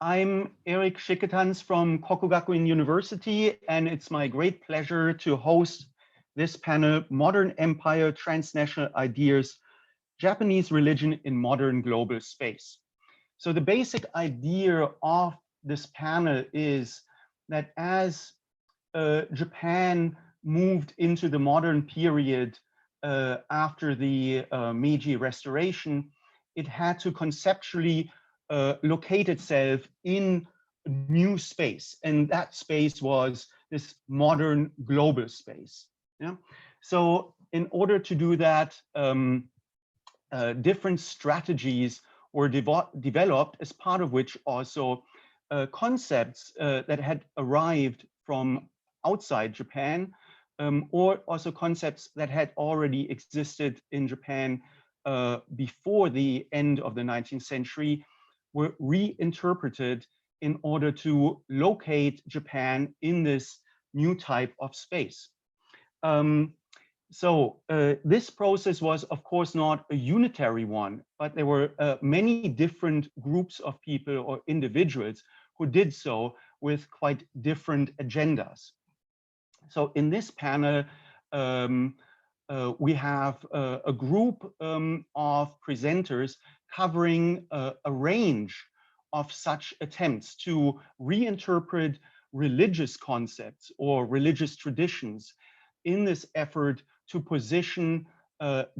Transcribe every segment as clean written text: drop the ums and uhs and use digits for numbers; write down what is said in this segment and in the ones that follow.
I'm Eric Schicketanz from Kokugakuin University, and it's my great pleasure to host this panel, Modern Empire, Transnational Ideas, Japanese Religion in Modern Global Space. So the basic idea of this panel is that as Japan moved into the modern period after the Meiji Restoration, it had to conceptually locate itself in a new space, and that space was this modern global space. Yeah. So in order to do that, different strategies were developed, as part of which also concepts that had arrived from outside Japan, or also concepts that had already existed in Japan before the end of the 19th century, were reinterpreted in order to locate Japan in this new type of space. This process was, of course, not a unitary one, but there were many different groups of people or individuals who did so with quite different agendas. So in this panel, we have a group of presenters covering a range of such attempts to reinterpret religious concepts or religious traditions in this effort to position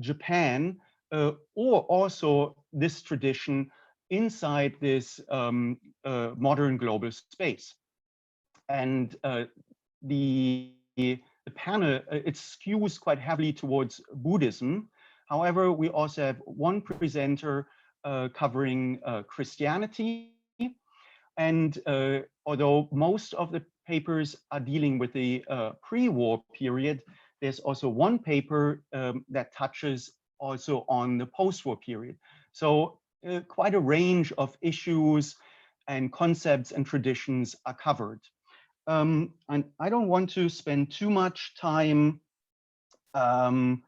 Japan or also this tradition inside this modern global space. And the panel, it skews quite heavily towards Buddhism. However, we also have one presenter covering Christianity. And although most of the papers are dealing with the pre-war period, there's also one paper that touches also on the post-war period. So quite a range of issues and concepts and traditions are covered. And I don't want to spend too much time kind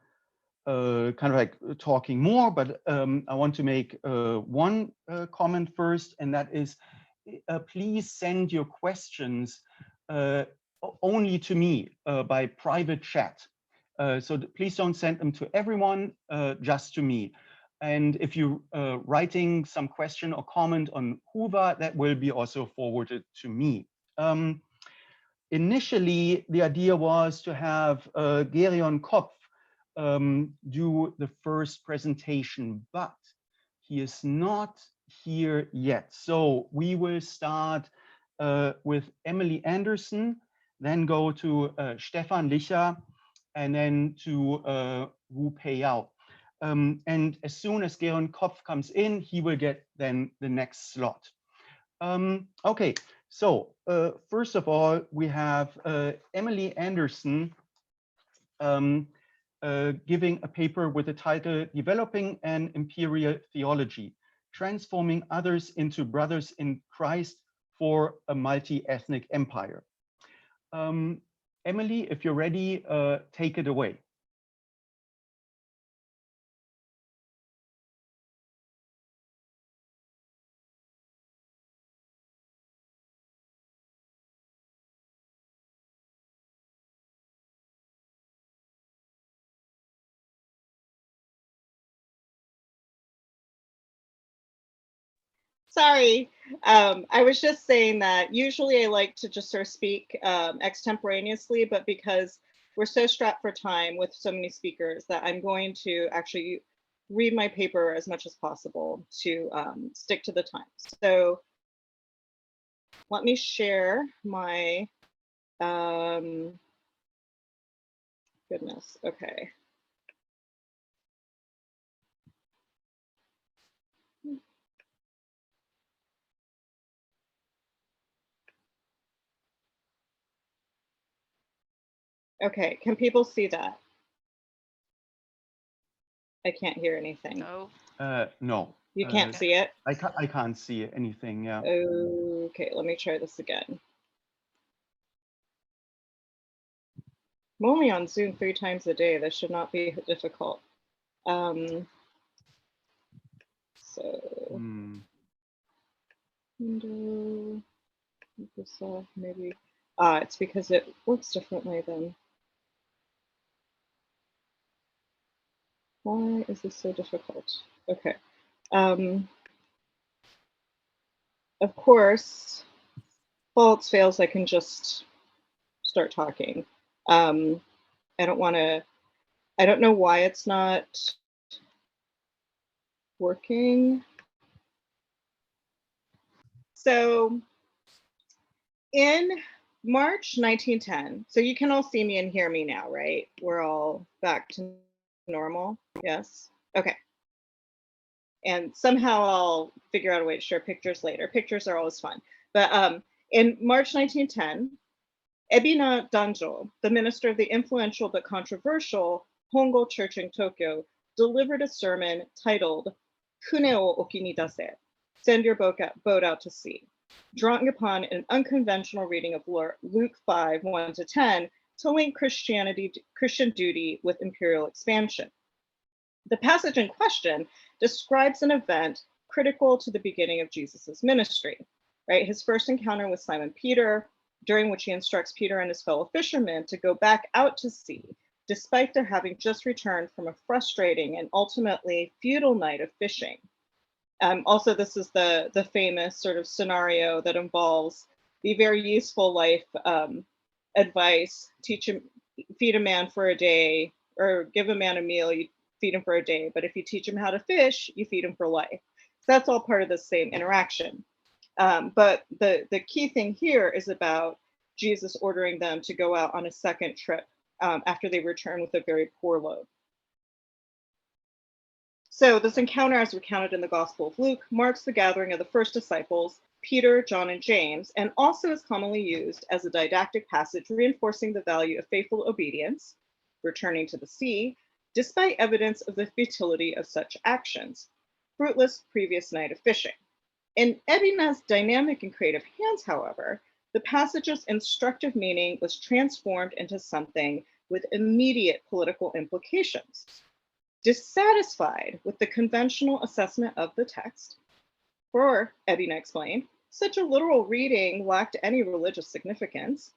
of like talking more, but I want to make one comment first, and that is, please send your questions only to me by private chat. So please don't send them to everyone, just to me. And if you're writing some question or comment on Huva, that will be also forwarded to me. Initially, the idea was to have Gerion Kopf do the first presentation, but he is not here yet. So we will start with Emily Anderson, then go to Stefan Licher, and then to Wu Peiyao. And as soon as Gerion Kopf comes in, he will get then the next slot. Okay, so first of all, we have Emily Anderson giving a paper with the title Developing an Imperial Theology, Transforming Others into Brothers in Christ for a Multi-Ethnic Empire. Emily, if you're ready, take it away. Sorry, I was just saying that usually I like to just sort of speak extemporaneously, but because we're so strapped for time with so many speakers, that I'm going to actually read my paper as much as possible to stick to the time. So let me share my, goodness, okay. Okay, can people see that? I can't hear anything. No. No. You can't see it? I can't see anything, yeah. Okay, let me try this again. I'm only on Zoom 3 times a day. This should not be difficult. Window, Microsoft, maybe. It's because it works differently than. Why is this so difficult? Okay. Of course, faults fails, I can just start talking. I don't want to, I don't know why it's not working. So in March 1910, so you can all see me and hear me now, right? We're all back to normal, yes? Okay. And somehow I'll figure out a way to share pictures later. Pictures are always fun. But in March 1910, Ebina Danjo, the minister of the influential but controversial Hongo Church in Tokyo, delivered a sermon titled Kune o oki ni dase, send your boat out to sea, drawing upon an unconventional reading of Luke 5, 1-10, to link Christian duty with imperial expansion. The passage in question describes an event critical to the beginning of Jesus's ministry, right? His first encounter with Simon Peter, during which he instructs Peter and his fellow fishermen to go back out to sea, despite their having just returned from a frustrating and ultimately futile night of fishing. Also, this is the famous sort of scenario that involves the very useful life advice: feed a man for a day, or give a man a meal, you feed him for a day, but if you teach him how to fish, you feed him for life. So that's all part of the same interaction. But the key thing here is about Jesus ordering them to go out on a second trip after they return with a very poor load. So this encounter, as recounted in the Gospel of Luke, marks the gathering of the first disciples, Peter, John, and James, and also is commonly used as a didactic passage reinforcing the value of faithful obedience, returning to the sea, despite evidence of the futility of such actions, fruitless previous night of fishing. In Ebina's dynamic and creative hands, however, the passage's instructive meaning was transformed into something with immediate political implications. Dissatisfied with the conventional assessment of the text, for, Ebina explained, such a literal reading lacked any religious significance,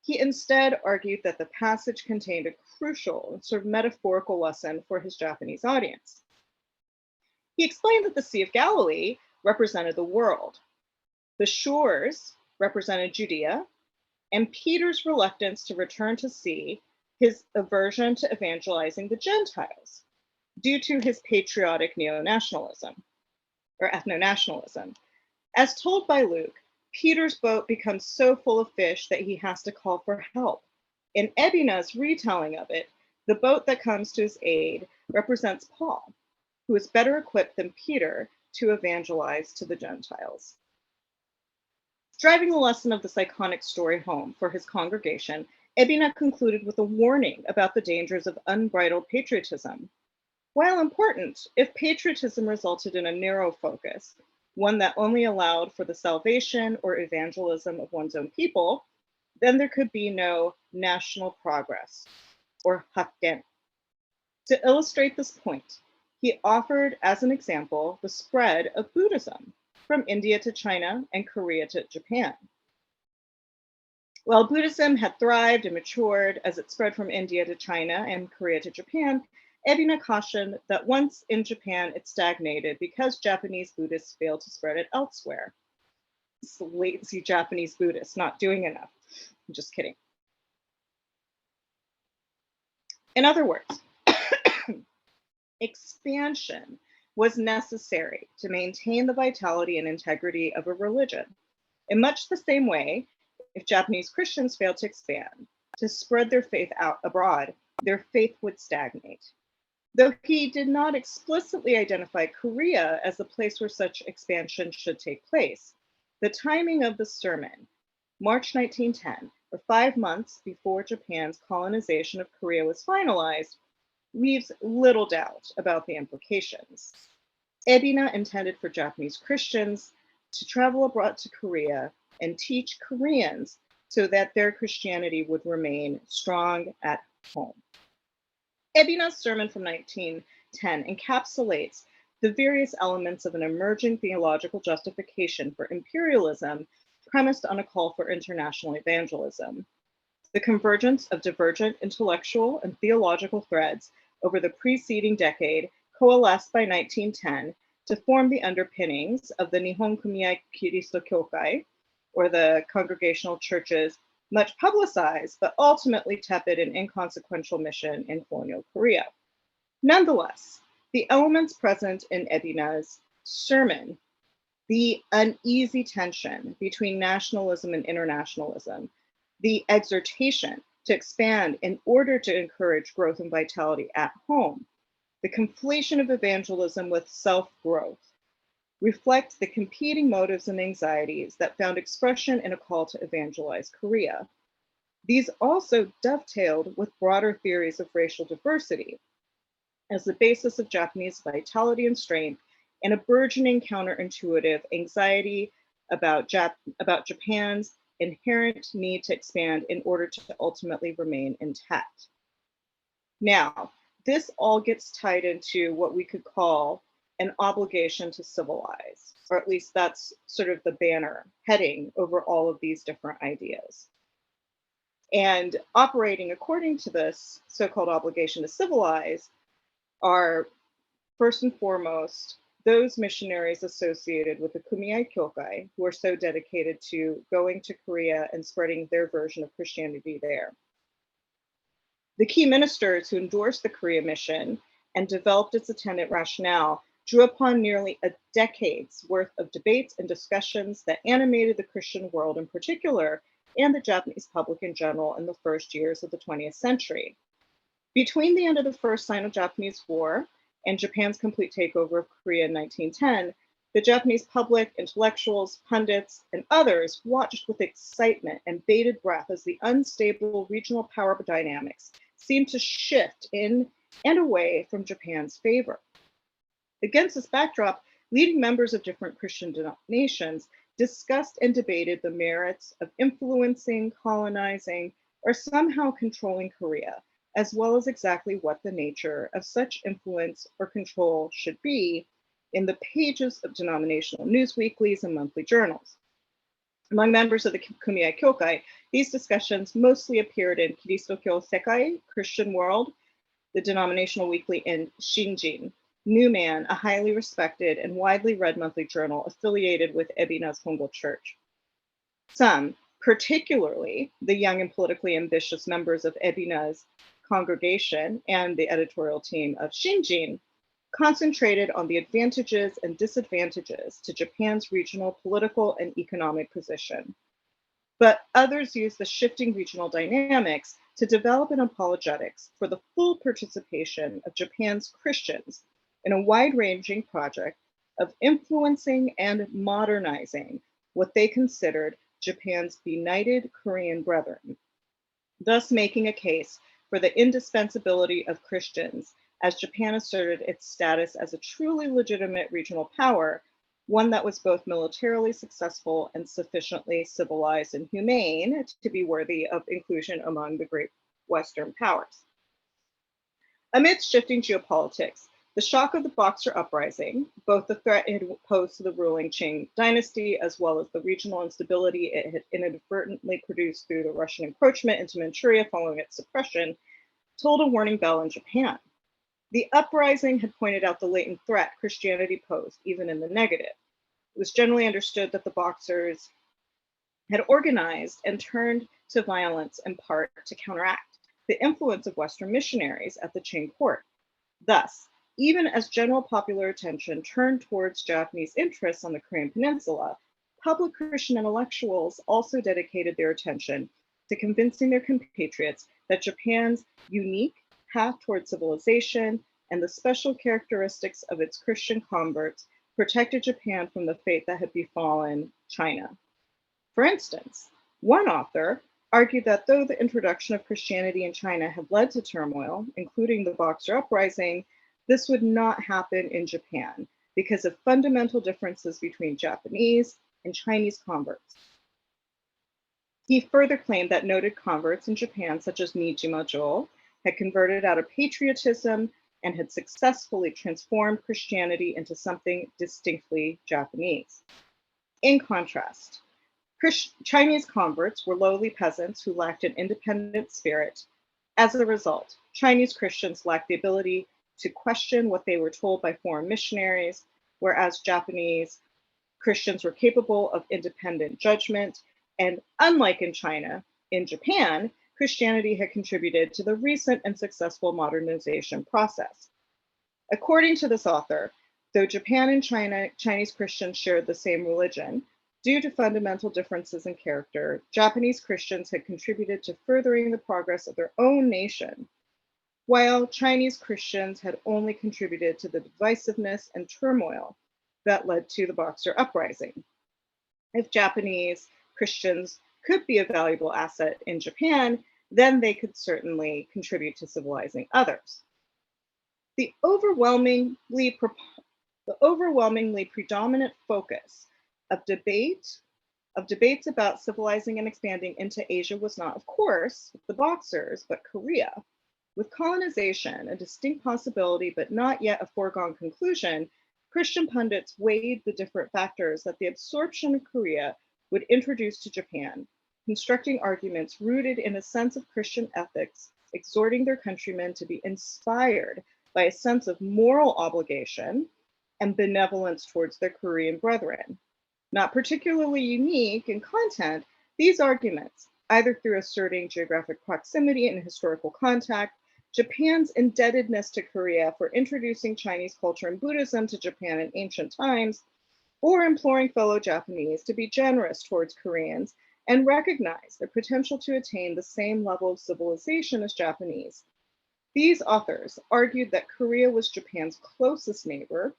he instead argued that the passage contained a crucial sort of metaphorical lesson for his Japanese audience. He explained that the Sea of Galilee represented the world, the shores represented Judea, and Peter's reluctance to return to sea, his aversion to evangelizing the Gentiles, due to his patriotic neo-nationalism or ethno-nationalism. As told by Luke, Peter's boat becomes so full of fish that he has to call for help. In Ebina's retelling of it, the boat that comes to his aid represents Paul, who is better equipped than Peter to evangelize to the Gentiles. Driving the lesson of this iconic story home for his congregation, Ebina concluded with a warning about the dangers of unbridled patriotism. While important, if patriotism resulted in a narrow focus, one that only allowed for the salvation or evangelism of one's own people, then there could be no national progress, or hakken. To illustrate this point, he offered as an example the spread of Buddhism from India to China and Korea to Japan. While Buddhism had thrived and matured as it spread from India to China and Korea to Japan, Ebina cautioned that once in Japan, it stagnated because Japanese Buddhists failed to spread it elsewhere. It's the lazy Japanese Buddhists not doing enough. I'm just kidding. In other words, expansion was necessary to maintain the vitality and integrity of a religion. In much the same way, if Japanese Christians failed to expand, to spread their faith out abroad, their faith would stagnate. Though he did not explicitly identify Korea as the place where such expansion should take place, the timing of the sermon, March 1910, or 5 months before Japan's colonization of Korea was finalized, leaves little doubt about the implications. Ebina intended for Japanese Christians to travel abroad to Korea and teach Koreans so that their Christianity would remain strong at home. Ebina's sermon from 1910 encapsulates the various elements of an emerging theological justification for imperialism premised on a call for international evangelism. The convergence of divergent intellectual and theological threads over the preceding decade coalesced by 1910 to form the underpinnings of the Nihon Kumyai Kiristo Kyokai, or the Congregational Church's much publicized but ultimately tepid and inconsequential mission in colonial Korea. Nonetheless, the elements present in Ebina's sermon, the uneasy tension between nationalism and internationalism, the exhortation to expand in order to encourage growth and vitality at home, the conflation of evangelism with self-growth, reflect the competing motives and anxieties that found expression in a call to evangelize Korea. These also dovetailed with broader theories of racial diversity as the basis of Japanese vitality and strength, and a burgeoning counterintuitive anxiety about Japan's inherent need to expand in order to ultimately remain intact. Now, this all gets tied into what we could call an obligation to civilize, or at least that's sort of the banner heading over all of these different ideas. And operating according to this so-called obligation to civilize are first and foremost those missionaries associated with the Kumyai Kyokai who are so dedicated to going to Korea and spreading their version of Christianity there. The key ministers who endorsed the Korea mission and developed its attendant rationale drew upon nearly a decade's worth of debates and discussions that animated the Christian world in particular and the Japanese public in general in the first years of the 20th century. Between the end of the First Sino-Japanese War and Japan's complete takeover of Korea in 1910, the Japanese public, intellectuals, pundits, and others watched with excitement and bated breath as the unstable regional power dynamics seemed to shift in and away from Japan's favor. Against this backdrop, leading members of different Christian denominations discussed and debated the merits of influencing, colonizing, or somehow controlling Korea, as well as exactly what the nature of such influence or control should be in the pages of denominational news weeklies and monthly journals. Among members of the Kumyai Kyokai, these discussions mostly appeared in Kiristokyo Sekai, Christian World, the denominational weekly, in Shinjin, New Man, a highly respected and widely read monthly journal affiliated with Ebina's Hongo Church. Some, particularly the young and politically ambitious members of Ebina's congregation and the editorial team of Shinjin, concentrated on the advantages and disadvantages to Japan's regional political and economic position. But others used the shifting regional dynamics to develop an apologetics for the full participation of Japan's Christians in a wide-ranging project of influencing and modernizing what they considered Japan's benighted Korean brethren, thus making a case for the indispensability of Christians as Japan asserted its status as a truly legitimate regional power, one that was both militarily successful and sufficiently civilized and humane to be worthy of inclusion among the great Western powers. Amidst shifting geopolitics, the shock of the Boxer uprising, both the threat it had posed to the ruling Qing dynasty, as well as the regional instability it had inadvertently produced through the Russian encroachment into Manchuria following its suppression, tolled a warning bell in Japan. The uprising had pointed out the latent threat Christianity posed, even in the negative. It was generally understood that the Boxers had organized and turned to violence in part to counteract the influence of Western missionaries at the Qing court. Thus, even as general popular attention turned towards Japanese interests on the Korean Peninsula, public Christian intellectuals also dedicated their attention to convincing their compatriots that Japan's unique path toward civilization and the special characteristics of its Christian converts protected Japan from the fate that had befallen China. For instance, one author argued that though the introduction of Christianity in China had led to turmoil, including the Boxer uprising, this would not happen in Japan because of fundamental differences between Japanese and Chinese converts. He further claimed that noted converts in Japan, such as Nijima Jo, had converted out of patriotism and had successfully transformed Christianity into something distinctly Japanese. In contrast, Chinese converts were lowly peasants who lacked an independent spirit. As a result, Chinese Christians lacked the ability to question what they were told by foreign missionaries, whereas Japanese Christians were capable of independent judgment. And unlike in China, in Japan, Christianity had contributed to the recent and successful modernization process. According to this author, though Japan and Chinese Christians shared the same religion, due to fundamental differences in character, Japanese Christians had contributed to furthering the progress of their own nation, while Chinese Christians had only contributed to the divisiveness and turmoil that led to the Boxer Uprising. If Japanese Christians could be a valuable asset in Japan, then they could certainly contribute to civilizing others. The overwhelmingly predominant focus of debates about civilizing and expanding into Asia was not, of course, the Boxers, but Korea. With colonization a distinct possibility, but not yet a foregone conclusion, Christian pundits weighed the different factors that the absorption of Korea would introduce to Japan, constructing arguments rooted in a sense of Christian ethics, exhorting their countrymen to be inspired by a sense of moral obligation and benevolence towards their Korean brethren. Not particularly unique in content, these arguments, either through asserting geographic proximity and historical contact, Japan's indebtedness to Korea for introducing Chinese culture and Buddhism to Japan in ancient times, or imploring fellow Japanese to be generous towards Koreans and recognize their potential to attain the same level of civilization as Japanese. These authors argued that Korea was Japan's closest neighbor,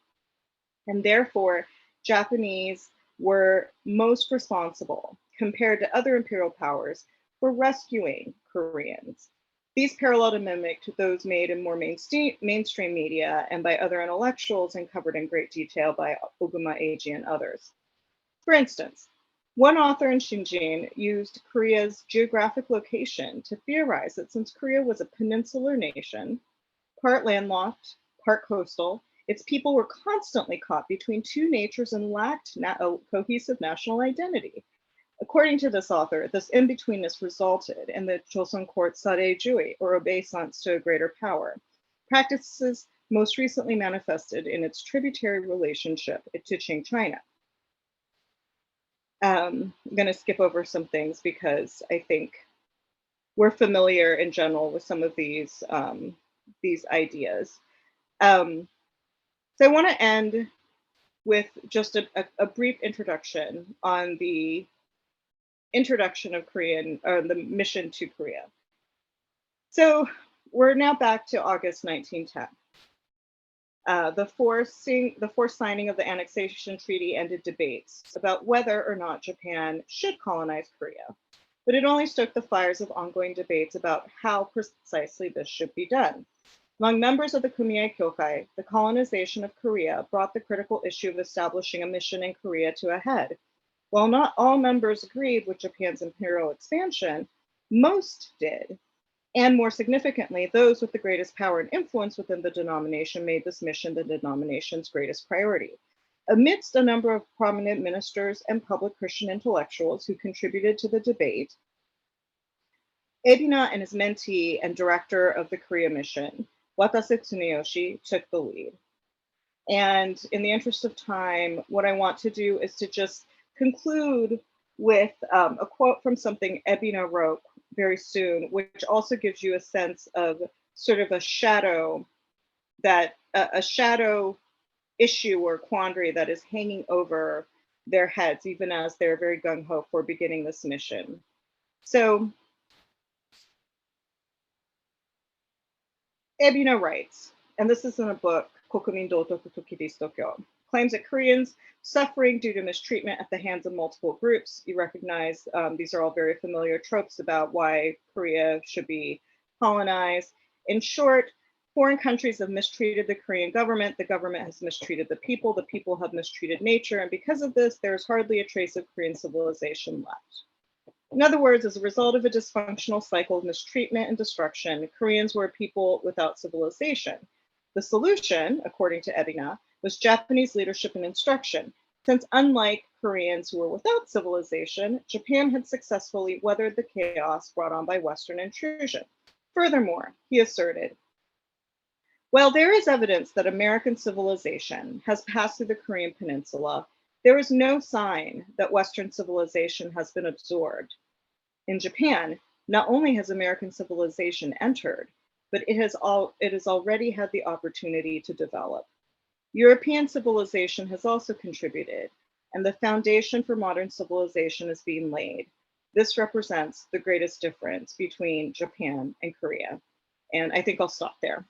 and therefore Japanese were most responsible, compared to other imperial powers, for rescuing Koreans. These paralleled and mimicked those made in more mainstream media and by other intellectuals and covered in great detail by Oguma Eiji and others. For instance, one author in Shinjin used Korea's geographic location to theorize that since Korea was a peninsular nation, part landlocked, part coastal, its people were constantly caught between two natures and lacked a cohesive national identity. According to this author, this in-betweenness resulted in the Joseon court sarei-jui, or obeisance to a greater power, practices most recently manifested in its tributary relationship to Qing China. I'm going to skip over some things because I think we're familiar in general with some of these ideas. So I want to end with just a brief introduction on the introduction of Korean, or the mission to Korea. So we're now back to August 1910. The forced signing of the annexation treaty ended debates about whether or not Japan should colonize Korea, but it only stoked the fires of ongoing debates about how precisely this should be done. Among members of the Kumiai Kyokai, the colonization of Korea brought the critical issue of establishing a mission in Korea to a head. While not all members agreed with Japan's imperial expansion, most did. And more significantly, those with the greatest power and influence within the denomination made this mission the denomination's greatest priority. Amidst a number of prominent ministers and public Christian intellectuals who contributed to the debate, Ebina and his mentee and director of the Korea mission, Watase Tsuneyoshi, took the lead. And in the interest of time, what I want to do is to just conclude with a quote from something Ebina wrote very soon, which also gives you a sense of sort of a shadow issue or quandary that is hanging over their heads, even as they're very gung-ho for beginning this mission. So Ebina writes, and this is in a book, Kokumin Dotoku to Kiristokyo, claims that Koreans suffering due to mistreatment at the hands of multiple groups. You recognize these are all very familiar tropes about why Korea should be colonized. In short, foreign countries have mistreated the Korean government has mistreated the people have mistreated nature, and because of this, there's hardly a trace of Korean civilization left. In other words, as a result of a dysfunctional cycle of mistreatment and destruction, Koreans were a people without civilization. The solution, according to Ebina, was Japanese leadership and instruction, since unlike Koreans who were without civilization, Japan had successfully weathered the chaos brought on by Western intrusion. Furthermore, he asserted, while there is evidence that American civilization has passed through the Korean Peninsula, there is no sign that Western civilization has been absorbed. In Japan, not only has American civilization entered, but it has already had the opportunity to develop. European civilization has also contributed, and the foundation for modern civilization is being laid. This represents the greatest difference between Japan and Korea. And I think I'll stop there.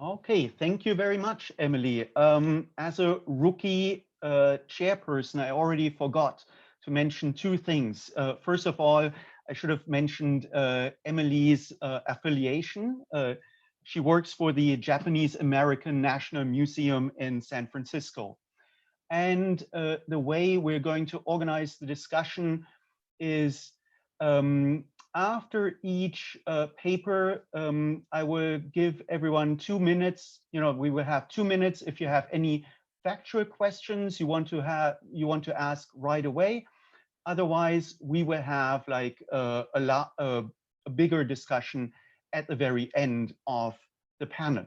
Okay, thank you very much, Emily. As a rookie chairperson, I already forgot to mention two things. First of all, I should have mentioned Emily's affiliation. She works for the Japanese American National Museum in San Francisco. And the way we're going to organize the discussion is after each paper, I will give everyone 2 minutes. We will have 2 minutes. If you have any factual questions you want to ask right away. Otherwise, we will have like a bigger discussion at the very end of the panel.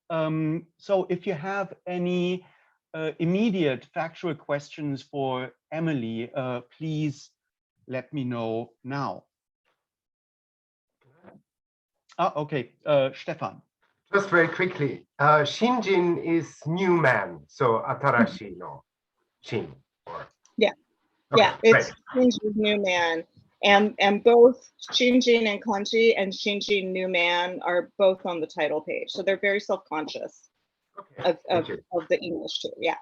So if you have any immediate factual questions for Emily, please let me know now. Okay, Stefan. Just very quickly, Shinjin is new man, so Atarashi no Shin. Yeah, okay, yeah, it's Shinjin new man, and both Shinjin and Kanji and Shinjin new man are both on the title page, so they're very self-conscious of the English too. Yeah.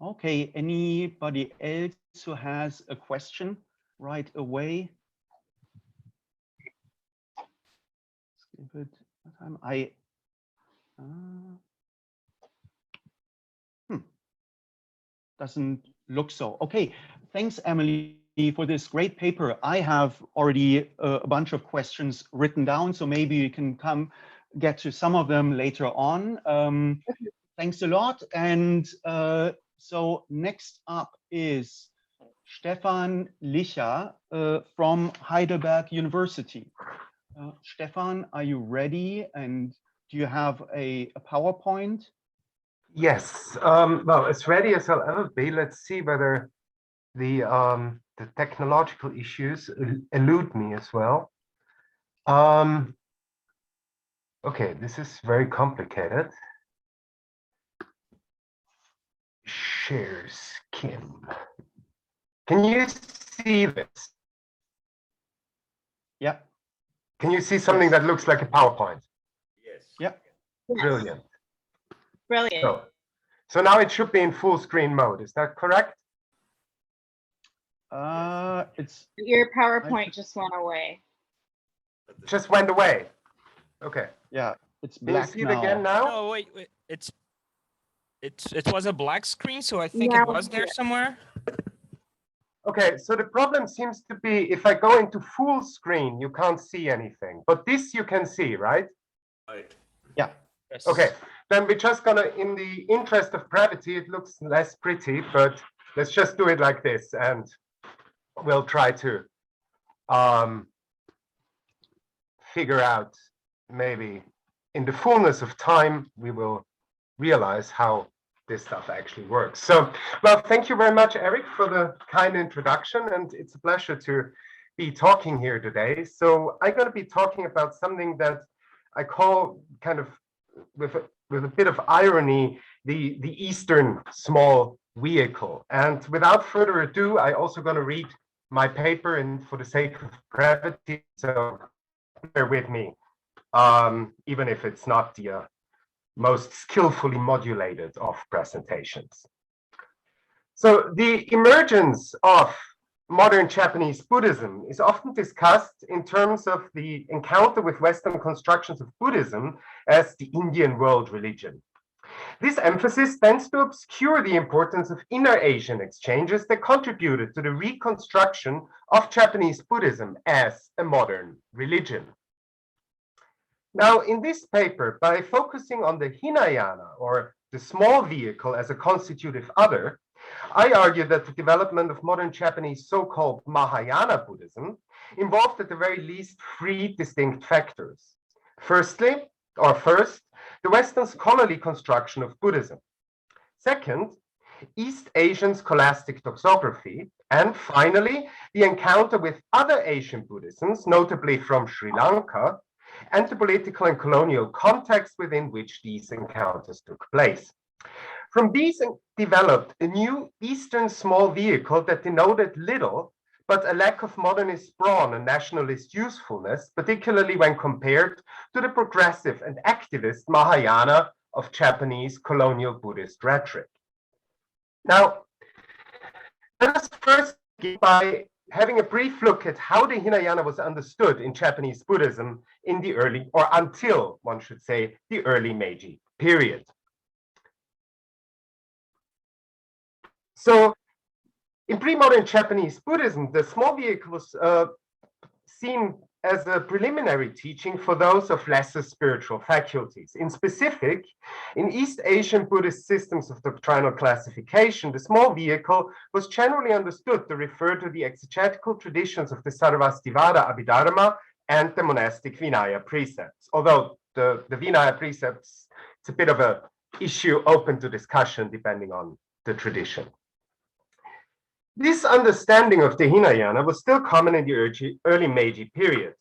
Okay, anybody else who has a question right away? Let's give it time. Doesn't look so. Okay, thanks, Emily, for this great paper. I have already a bunch of questions written down, so maybe you can get to some of them later on. Thanks a lot. And so next up is Stefan Licher from Heidelberg University. Stefan, are you ready? And do you have a PowerPoint? Yes. Well, as ready as I'll ever be. Let's see whether the technological issues elude me as well. Okay, this is very complicated. Share skin. Can you see this? Yeah. Can you see something that looks like a PowerPoint? Yes. Yeah. Brilliant. Brilliant. So now it should be in full screen mode. Is that correct? It's your PowerPoint just went away. Just went away. Okay. Yeah, it's black. Can you see it again now? No, wait. It was a black screen, so I think it was there somewhere. Okay, so the problem seems to be if I go into full screen, you can't see anything, but this you can see, right? Right. Yeah. Yes. Okay, then we're just gonna, in the interest of brevity, it looks less pretty, but let's just do it like this, and we'll try to figure out, maybe in the fullness of time, we will realize how this stuff actually works. So, well, thank you very much, Eric, for the kind introduction, and it's a pleasure to be talking here today. So I'm going to be talking about something that I call, kind of with a bit of irony, the Eastern small vehicle. And without further ado, I also going to read my paper, and for the sake of brevity, so bear with me, even if it's not the most skillfully modulated of presentations. So the emergence of modern Japanese Buddhism is often discussed in terms of the encounter with Western constructions of Buddhism as the Indian world religion. This emphasis tends to obscure the importance of inner Asian exchanges that contributed to the reconstruction of Japanese Buddhism as a modern religion. Now, in this paper, by focusing on the Hinayana, or the small vehicle as a constitutive other, I argue that the development of modern Japanese so-called Mahayana Buddhism involved at the very least three distinct factors. First, the Western scholarly construction of Buddhism. Second, East Asian scholastic doxography. And finally, the encounter with other Asian Buddhisms, notably from Sri Lanka, and the political and colonial context within which these encounters took place. From these developed a new Eastern small vehicle that denoted little but a lack of modernist brawn and nationalist usefulness, particularly when compared to the progressive and activist Mahayana of Japanese colonial Buddhist rhetoric. Now, let us first begin by having a brief look at how the Hinayana was understood in Japanese Buddhism in the early, or until, one should say, the early Meiji period. So, in pre-modern Japanese Buddhism, the small vehicle was seen as a preliminary teaching for those of lesser spiritual faculties. In specific, in East Asian Buddhist systems of doctrinal classification, the small vehicle was generally understood to refer to the exegetical traditions of the Sarvastivada Abhidharma and the monastic Vinaya precepts. Although the Vinaya precepts, it's a bit of an issue open to discussion depending on the tradition. This understanding of the Hinayana was still common in the early Meiji period.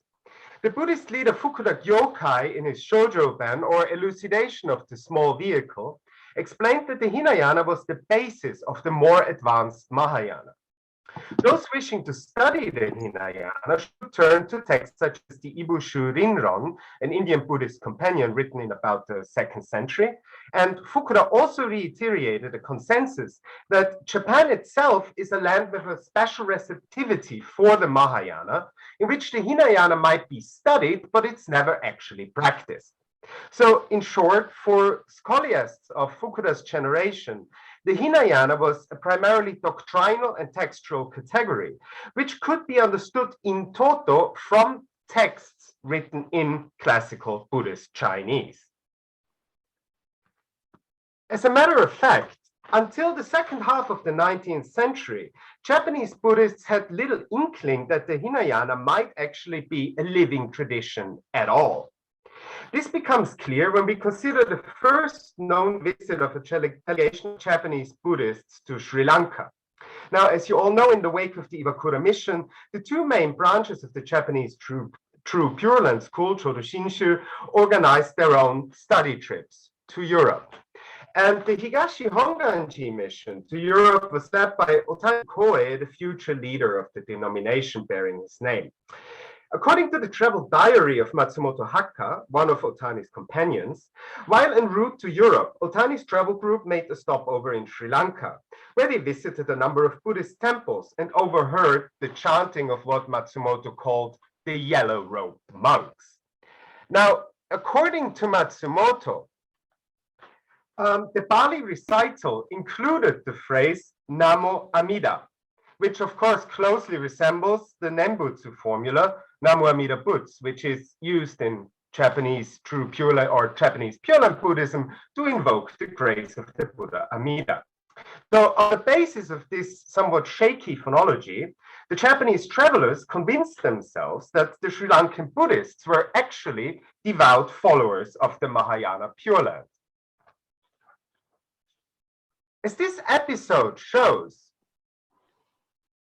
The Buddhist leader Fukuda Gyokai, in his Shoujo-ban, or elucidation of the small vehicle, explained that the Hinayana was the basis of the more advanced Mahayana. Those wishing to study the Hinayana should turn to texts such as the Ibushu Rinron, an Indian Buddhist companion written in about the 2nd century. And Fukuda also reiterated a consensus that Japan itself is a land with a special receptivity for the Mahayana, in which the Hinayana might be studied, but it's never actually practiced. So, in short, for scholiasts of Fukuda's generation, the Hinayana was a primarily doctrinal and textual category, which could be understood in toto from texts written in classical Buddhist Chinese. As a matter of fact, until the second half of the 19th century, Japanese Buddhists had little inkling that the Hinayana might actually be a living tradition at all. This becomes clear when we consider the first known visit of a delegation of Japanese Buddhists to Sri Lanka. Now, as you all know, in the wake of the Iwakura mission, the two main branches of the Japanese True Pure Land School, Chodo Shinshu, organized their own study trips to Europe. And the Higashi Honganji mission to Europe was led by Otani Koe, the future leader of the denomination bearing his name. According to the travel diary of Matsumoto Hakka, one of Otani's companions, while en route to Europe, Otani's travel group made a stopover in Sri Lanka, where they visited a number of Buddhist temples and overheard the chanting of what Matsumoto called the yellow-robed monks. Now, according to Matsumoto, the Pali recital included the phrase Namo Amida, which of course closely resembles the Nembutsu formula, Namo Amida Butsu, which is used in Japanese True Pure Land or Japanese Pure Land Buddhism to invoke the grace of the Buddha Amida. So on the basis of this somewhat shaky phonology, the Japanese travelers convinced themselves that the Sri Lankan Buddhists were actually devout followers of the Mahayana Pure Land. As this episode shows,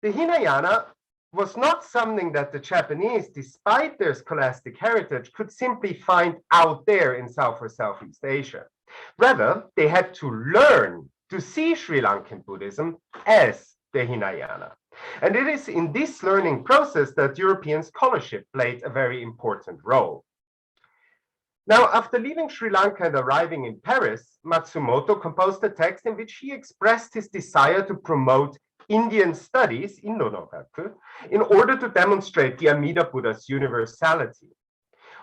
the Hinayana was not something that the Japanese, despite their scholastic heritage, could simply find out there in South or Southeast Asia. Rather, they had to learn to see Sri Lankan Buddhism as the Hinayana. And it is in this learning process that European scholarship played a very important role. Now, after leaving Sri Lanka and arriving in Paris, Matsumoto composed a text in which he expressed his desire to promote Indian studies, Indo-no-gaku, in order to demonstrate the Amida Buddha's universality.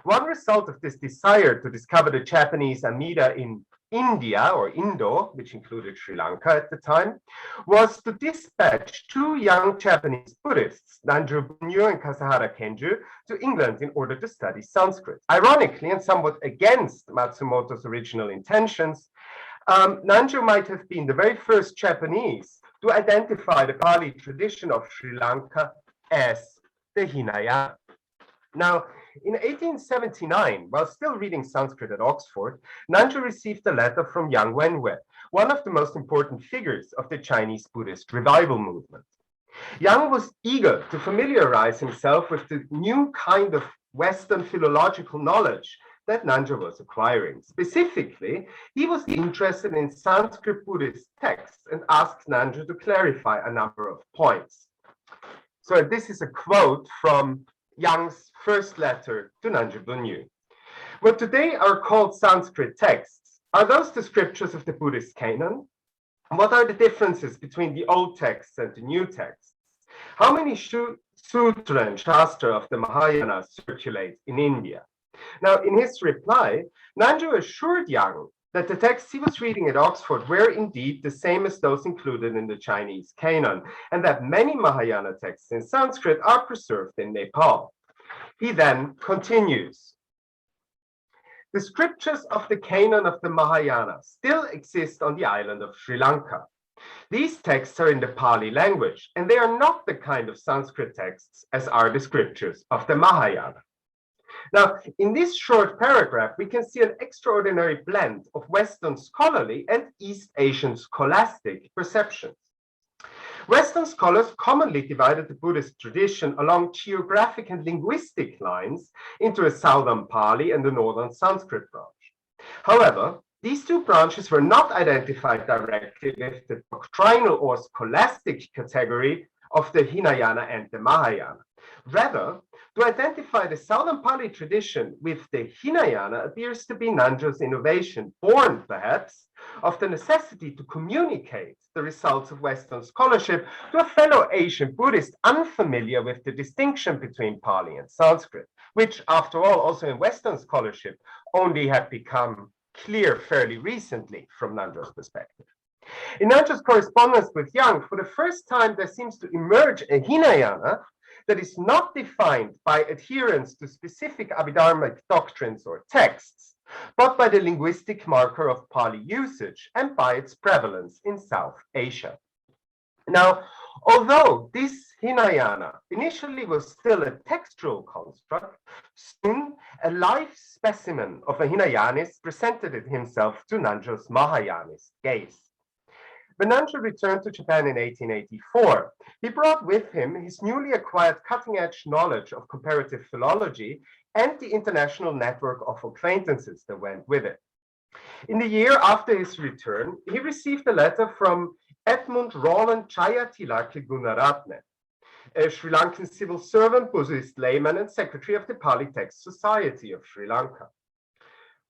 One result of this desire to discover the Japanese Amida in India, or Indo, which included Sri Lanka at the time, was to dispatch two young Japanese Buddhists, Nanjo Bunyo and Kasahara Kenju, to England in order to study Sanskrit. Ironically, and somewhat against Matsumoto's original intentions, Nanjo might have been the very first Japanese to identify the Pali tradition of Sri Lanka as the Hinayana. Now, in 1879, while still reading Sanskrit at Oxford, Nanjo received a letter from Yang Wenwei, one of the most important figures of the Chinese Buddhist revival movement. Yang was eager to familiarize himself with the new kind of Western philological knowledge that Nanjo was acquiring. Specifically, he was interested in Sanskrit Buddhist texts and asked Nanjo to clarify a number of points. So this is a quote from Yang's first letter to Nanjo Bunyo. What today are called Sanskrit texts, are those the scriptures of the Buddhist canon? What are the differences between the old texts and the new texts? How many sutra and shastra of the Mahayana circulate in India? Now, in his reply, Nanjo assured Yang that the texts he was reading at Oxford were indeed the same as those included in the Chinese canon, and that many Mahayana texts in Sanskrit are preserved in Nepal. He then continues. The scriptures of the canon of the Mahayana still exist on the island of Sri Lanka. These texts are in the Pali language, and they are not the kind of Sanskrit texts as are the scriptures of the Mahayana. Now, in this short paragraph, we can see an extraordinary blend of Western scholarly and East Asian scholastic perceptions. Western scholars commonly divided the Buddhist tradition along geographic and linguistic lines into a southern Pali and a northern Sanskrit branch. However, these two branches were not identified directly with the doctrinal or scholastic category of the Hinayana and the Mahayana. Rather, to identify the Southern Pali tradition with the Hinayana appears to be Nanjo's innovation, born perhaps of the necessity to communicate the results of Western scholarship to a fellow Asian Buddhist unfamiliar with the distinction between Pali and Sanskrit, which, after all, also in Western scholarship, only had become clear fairly recently from Nanjo's perspective. In Nanjo's correspondence with Yang, for the first time, there seems to emerge a Hinayana that is not defined by adherence to specific Abhidharmic doctrines or texts, but by the linguistic marker of Pali usage and by its prevalence in South Asia. Now, although this Hinayana initially was still a textual construct, soon a live specimen of a Hinayanist presented himself to Nanjo's Mahayanist gaze. When Nanjo returned to Japan in 1884, he brought with him his newly acquired cutting-edge knowledge of comparative philology and the international network of acquaintances that went with it. In the year after his return, he received a letter from Edmund Roland Chayatilake Gunaratne, a Sri Lankan civil servant, Buddhist layman, and secretary of the Pali Text Society of Sri Lanka.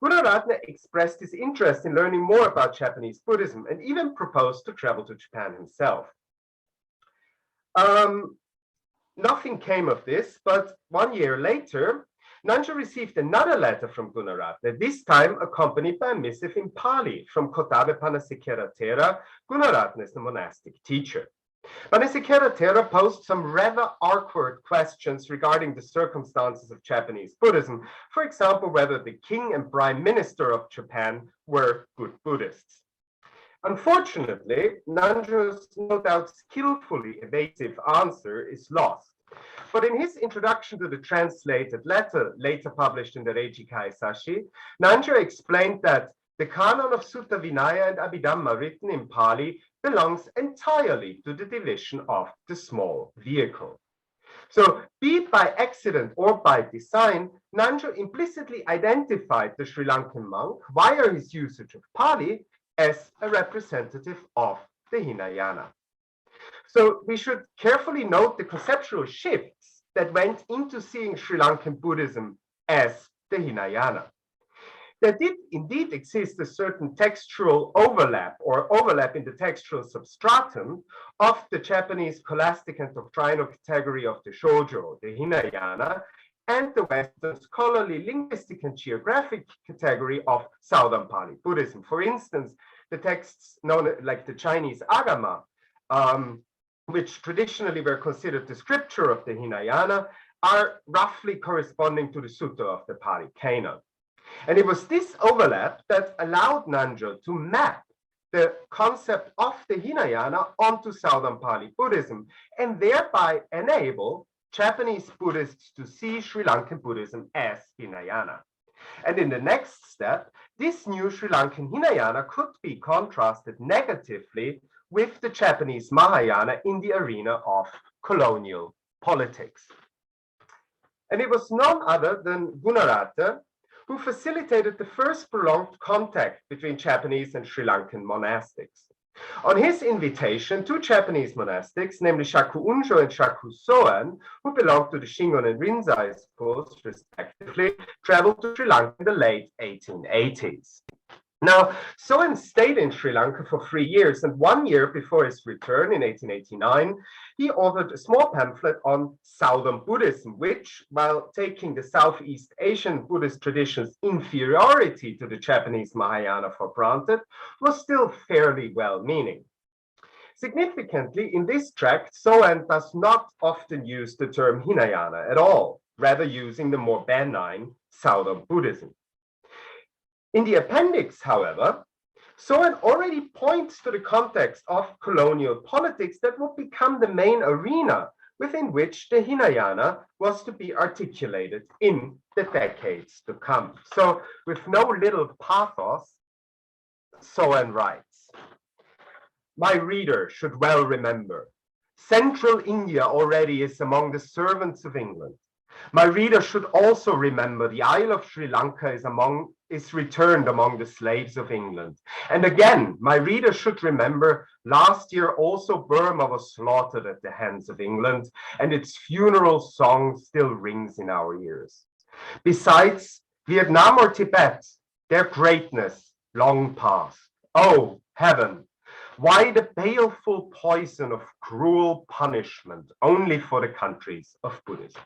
Gunaratne expressed his interest in learning more about Japanese Buddhism and even proposed to travel to Japan himself. Nothing came of this, but 1 year later, Nanjo received another letter from Gunaratne, this time accompanied by a missive in Pali from Kotabe Panasekera Thera, Gunaratne's monastic teacher. Panasekera Thera posed some rather awkward questions regarding the circumstances of Japanese Buddhism, for example, whether the king and prime minister of Japan were good Buddhists. Unfortunately, Nanjo's no doubt skillfully evasive answer is lost. But in his introduction to the translated letter, later published in the Reiji Kaisashi, Nanjo explained that the canon of Sutta Vinaya and Abhidhamma written in Pali belongs entirely to the division of the small vehicle. So, be it by accident or by design, Nanjo implicitly identified the Sri Lankan monk via his usage of Pali as a representative of the Hinayana. So we should carefully note the conceptual shifts that went into seeing Sri Lankan Buddhism as the Hinayana. There did indeed exist a certain textual overlap or overlap in the textual substratum of the Japanese scholastic and doctrinal category of the Shoujo, the Hinayana, and the Western scholarly linguistic and geographic category of Southern Pali Buddhism. For instance, the texts known like the Chinese Agama, which traditionally were considered the scripture of the Hinayana, are roughly corresponding to the Sutta of the Pali Canon. And it was this overlap that allowed Nanjo to map the concept of the Hinayana onto Southern Pali Buddhism, and thereby enable Japanese Buddhists to see Sri Lankan Buddhism as Hinayana. And in the next step, this new Sri Lankan Hinayana could be contrasted negatively with the Japanese Mahayana in the arena of colonial politics. And it was none other than Gunarata who facilitated the first prolonged contact between Japanese and Sri Lankan monastics. On his invitation, two Japanese monastics, namely Shaku Unjo and Shaku Soan, who belonged to the Shingon and Rinzai schools, respectively, traveled to Sri Lanka in the late 1880s. Now, Soen stayed in Sri Lanka for 3 years, and 1 year before his return in 1889, he authored a small pamphlet on Southern Buddhism, which, while taking the Southeast Asian Buddhist tradition's inferiority to the Japanese Mahayana for granted, was still fairly well-meaning. Significantly, in this tract, Soen does not often use the term Hinayana at all, rather using the more benign Southern Buddhism. In the appendix, however, Soen already points to the context of colonial politics that would become the main arena within which the Hinayana was to be articulated in the decades to come. So, with no little pathos, Soen writes, "My reader should well remember, Central India already is among the servants of England. My reader should also remember the Isle of Sri Lanka is returned among the slaves of England. And again, my reader should remember last year also Burma was slaughtered at the hands of England, and its funeral song still rings in our ears. Besides, Vietnam or Tibet, their greatness long past. Oh, heaven! Why the baleful poison of cruel punishment only for the countries of Buddhism?"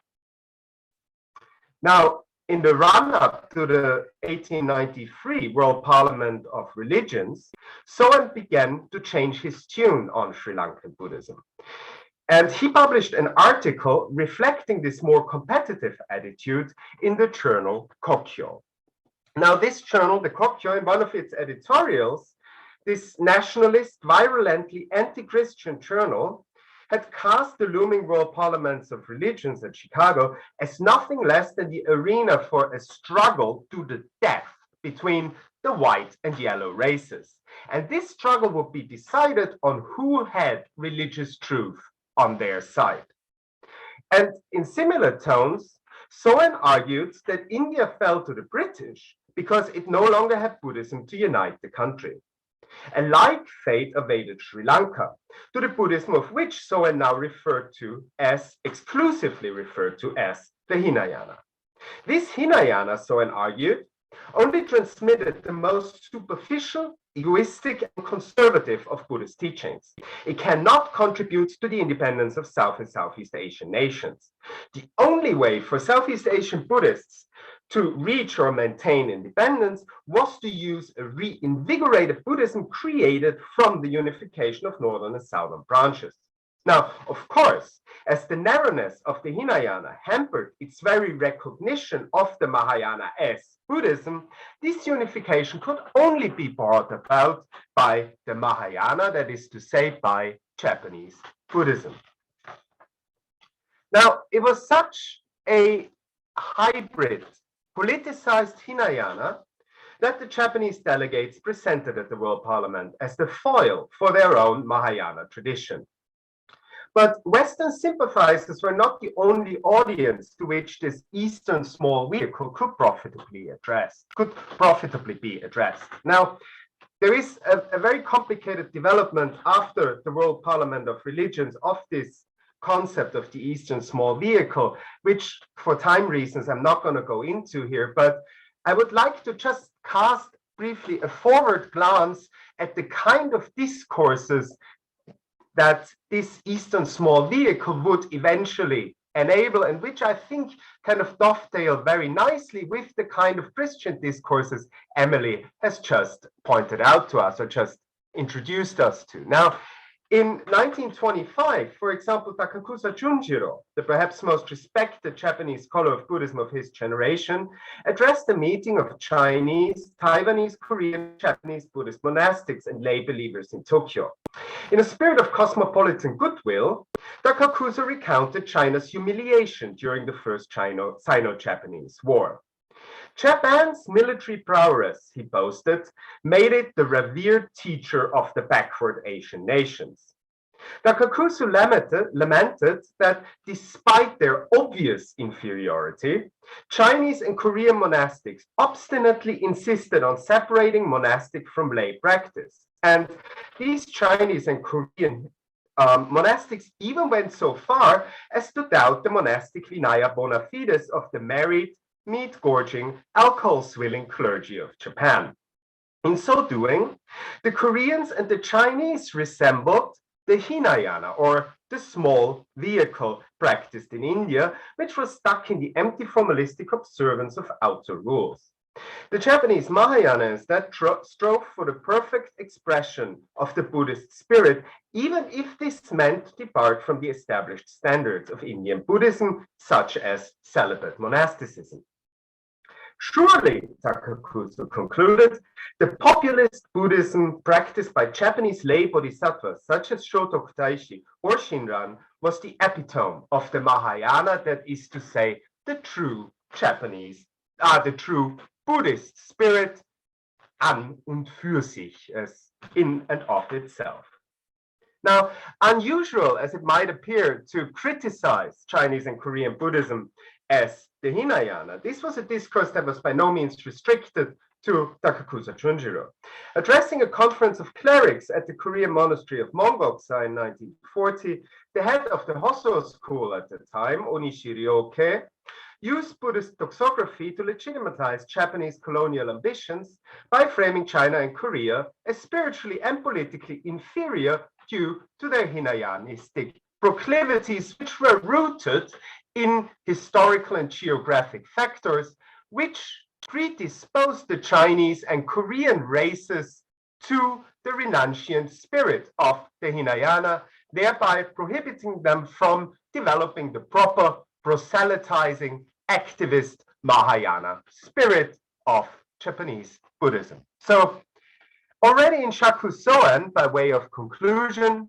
Now, in the run-up to the 1893 World Parliament of Religions, Soen began to change his tune on Sri Lankan Buddhism. And he published an article reflecting this more competitive attitude in the journal Kokyo. Now, this journal, the Kokyo, in one of its editorials, this nationalist, virulently anti-Christian journal, had cast the looming World Parliaments of Religions at Chicago as nothing less than the arena for a struggle to the death between the white and yellow races. And this struggle would be decided on who had religious truth on their side. And in similar tones, Soen argued that India fell to the British because it no longer had Buddhism to unite the country. A like fate awaited Sri Lanka, to the Buddhism of which Soen now exclusively referred to as the Hinayana. This Hinayana, Soen argued, only transmitted the most superficial, egoistic, and conservative of Buddhist teachings. It cannot contribute to the independence of South and Southeast Asian nations. The only way for Southeast Asian Buddhists to reach or maintain independence was to use a reinvigorated Buddhism created from the unification of northern and southern branches. Now, of course, as the narrowness of the Hinayana hampered its very recognition of the Mahayana as Buddhism, this unification could only be brought about by the Mahayana, that is to say, by Japanese Buddhism. Now, it was such a hybrid, politicized Hinayana that the Japanese delegates presented at the World Parliament as the foil for their own Mahayana tradition. But Western sympathizers were not the only audience to which this Eastern small vehicle could profitably be addressed. Now, there is a very complicated development after the World Parliament of Religions of this concept of the Eastern small vehicle, which for time reasons I'm not going to go into here, but I would like to just cast briefly a forward glance at the kind of discourses that this Eastern small vehicle would eventually enable, and which I think kind of dovetail very nicely with the kind of Christian discourses Emily has just pointed out to us or just introduced us to. Now, in 1925, for example, Takakusa Junjiro, the perhaps most respected Japanese scholar of Buddhism of his generation, addressed a meeting of Chinese, Taiwanese, Korean, Japanese Buddhist monastics and lay believers in Tokyo. In a spirit of cosmopolitan goodwill, Takakusa recounted China's humiliation during the First Sino-Japanese War. Japan's military prowess, he boasted, made it the revered teacher of the backward Asian nations. Takakusa lamented that despite their obvious inferiority, Chinese and Korean monastics obstinately insisted on separating monastic from lay practice. And these Chinese and Korean monastics even went so far as to doubt the monastic Vinaya bona fides of the married, meat-gorging, alcohol-swilling clergy of Japan. In so doing, the Koreans and the Chinese resembled the Hinayana, or the small vehicle practiced in India, which was stuck in the empty formalistic observance of outer rules. The Japanese Mahayana instead strove for the perfect expression of the Buddhist spirit, even if this meant to depart from the established standards of Indian Buddhism, such as celibate monasticism. Surely, Takakusa concluded, the populist Buddhism practiced by Japanese lay bodhisattvas such as Shotoku Taishi or Shinran was the epitome of the Mahayana, that is to say, the true the true Buddhist spirit, an und für sich, as in and of itself. Now, unusual as it might appear to criticize Chinese and Korean Buddhism as the Hinayana, this was a discourse that was by no means restricted to Takakusa Junjiro. Addressing a conference of clerics at the Korean monastery of Mongoksa in 1940, the head of the Hosso school at the time, Onishi Ryoke, used Buddhist doxography to legitimize Japanese colonial ambitions by framing China and Korea as spiritually and politically inferior due to their Hinayanistic proclivities, which were rooted in historical and geographic factors, which predisposed the Chinese and Korean races to the renunciant spirit of the Hinayana, thereby prohibiting them from developing the proper proselytizing activist Mahayana spirit of Japanese Buddhism. So already in Shakusoan, by way of conclusion,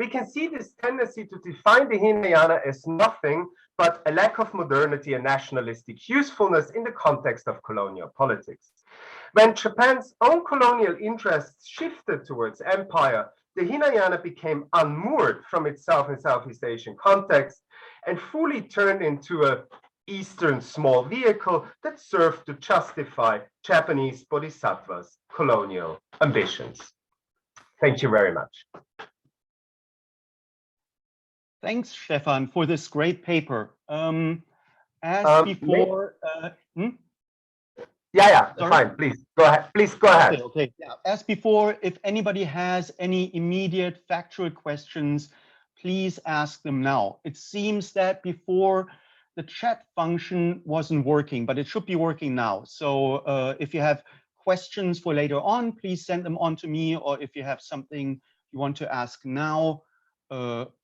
we can see this tendency to define the Hinayana as nothing but a lack of modernity and nationalistic usefulness in the context of colonial politics. When Japan's own colonial interests shifted towards empire, the Hinayana became unmoored from itself in Southeast Asian context and fully turned into an Eastern small vehicle that served to justify Japanese bodhisattvas' colonial ambitions. Thank you very much. Thanks, Stefan, for this great paper. As before, Yeah, sorry? fine. Please go ahead. Please go ahead. Okay. Yeah. As before, if anybody has any immediate factual questions, please ask them now. It seems that before the chat function wasn't working, but it should be working now. So if you have questions for later on, please send them on to me, or if you have something you want to ask now,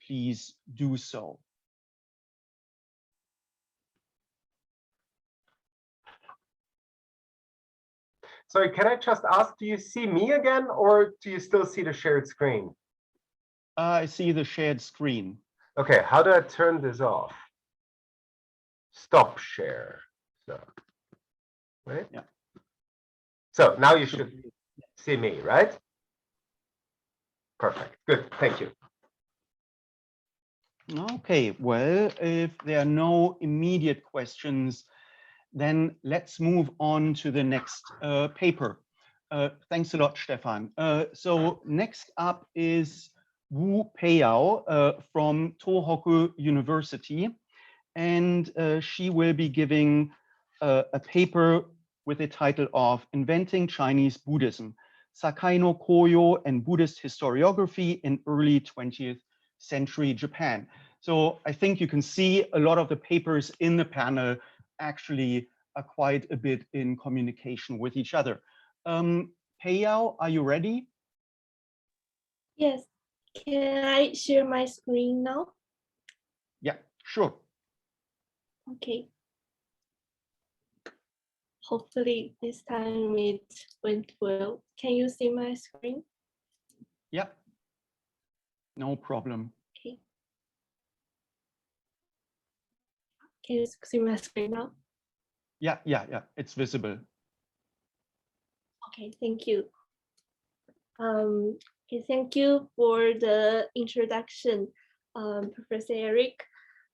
please do so. Sorry, can I just ask, do you see me again, or do you still see the shared screen? I see the shared screen. Okay, how do I turn this off? Stop share. So, right? Yeah. So now you should see me, right? Perfect. Good. Thank you. Okay, well, if there are no immediate questions, then let's move on to the next paper. Thanks a lot, Stefan. So next up is Wu Peiyao from Tohoku University, and she will be giving a paper with the title of Inventing Chinese Buddhism, Sakai no Koyo and Buddhist Historiography in Early 20th Century Japan. So I think you can see a lot of the papers in the panel actually are quite a bit in communication with each other. Peiyao, are you ready? Yes. Can I share my screen now? Yeah, sure. Okay. Hopefully this time it went well. Can you see my screen? Yeah, no problem. Okay. Can you see my screen now? Yeah, it's visible. Okay, thank you. Okay, thank you for the introduction, Professor Eric.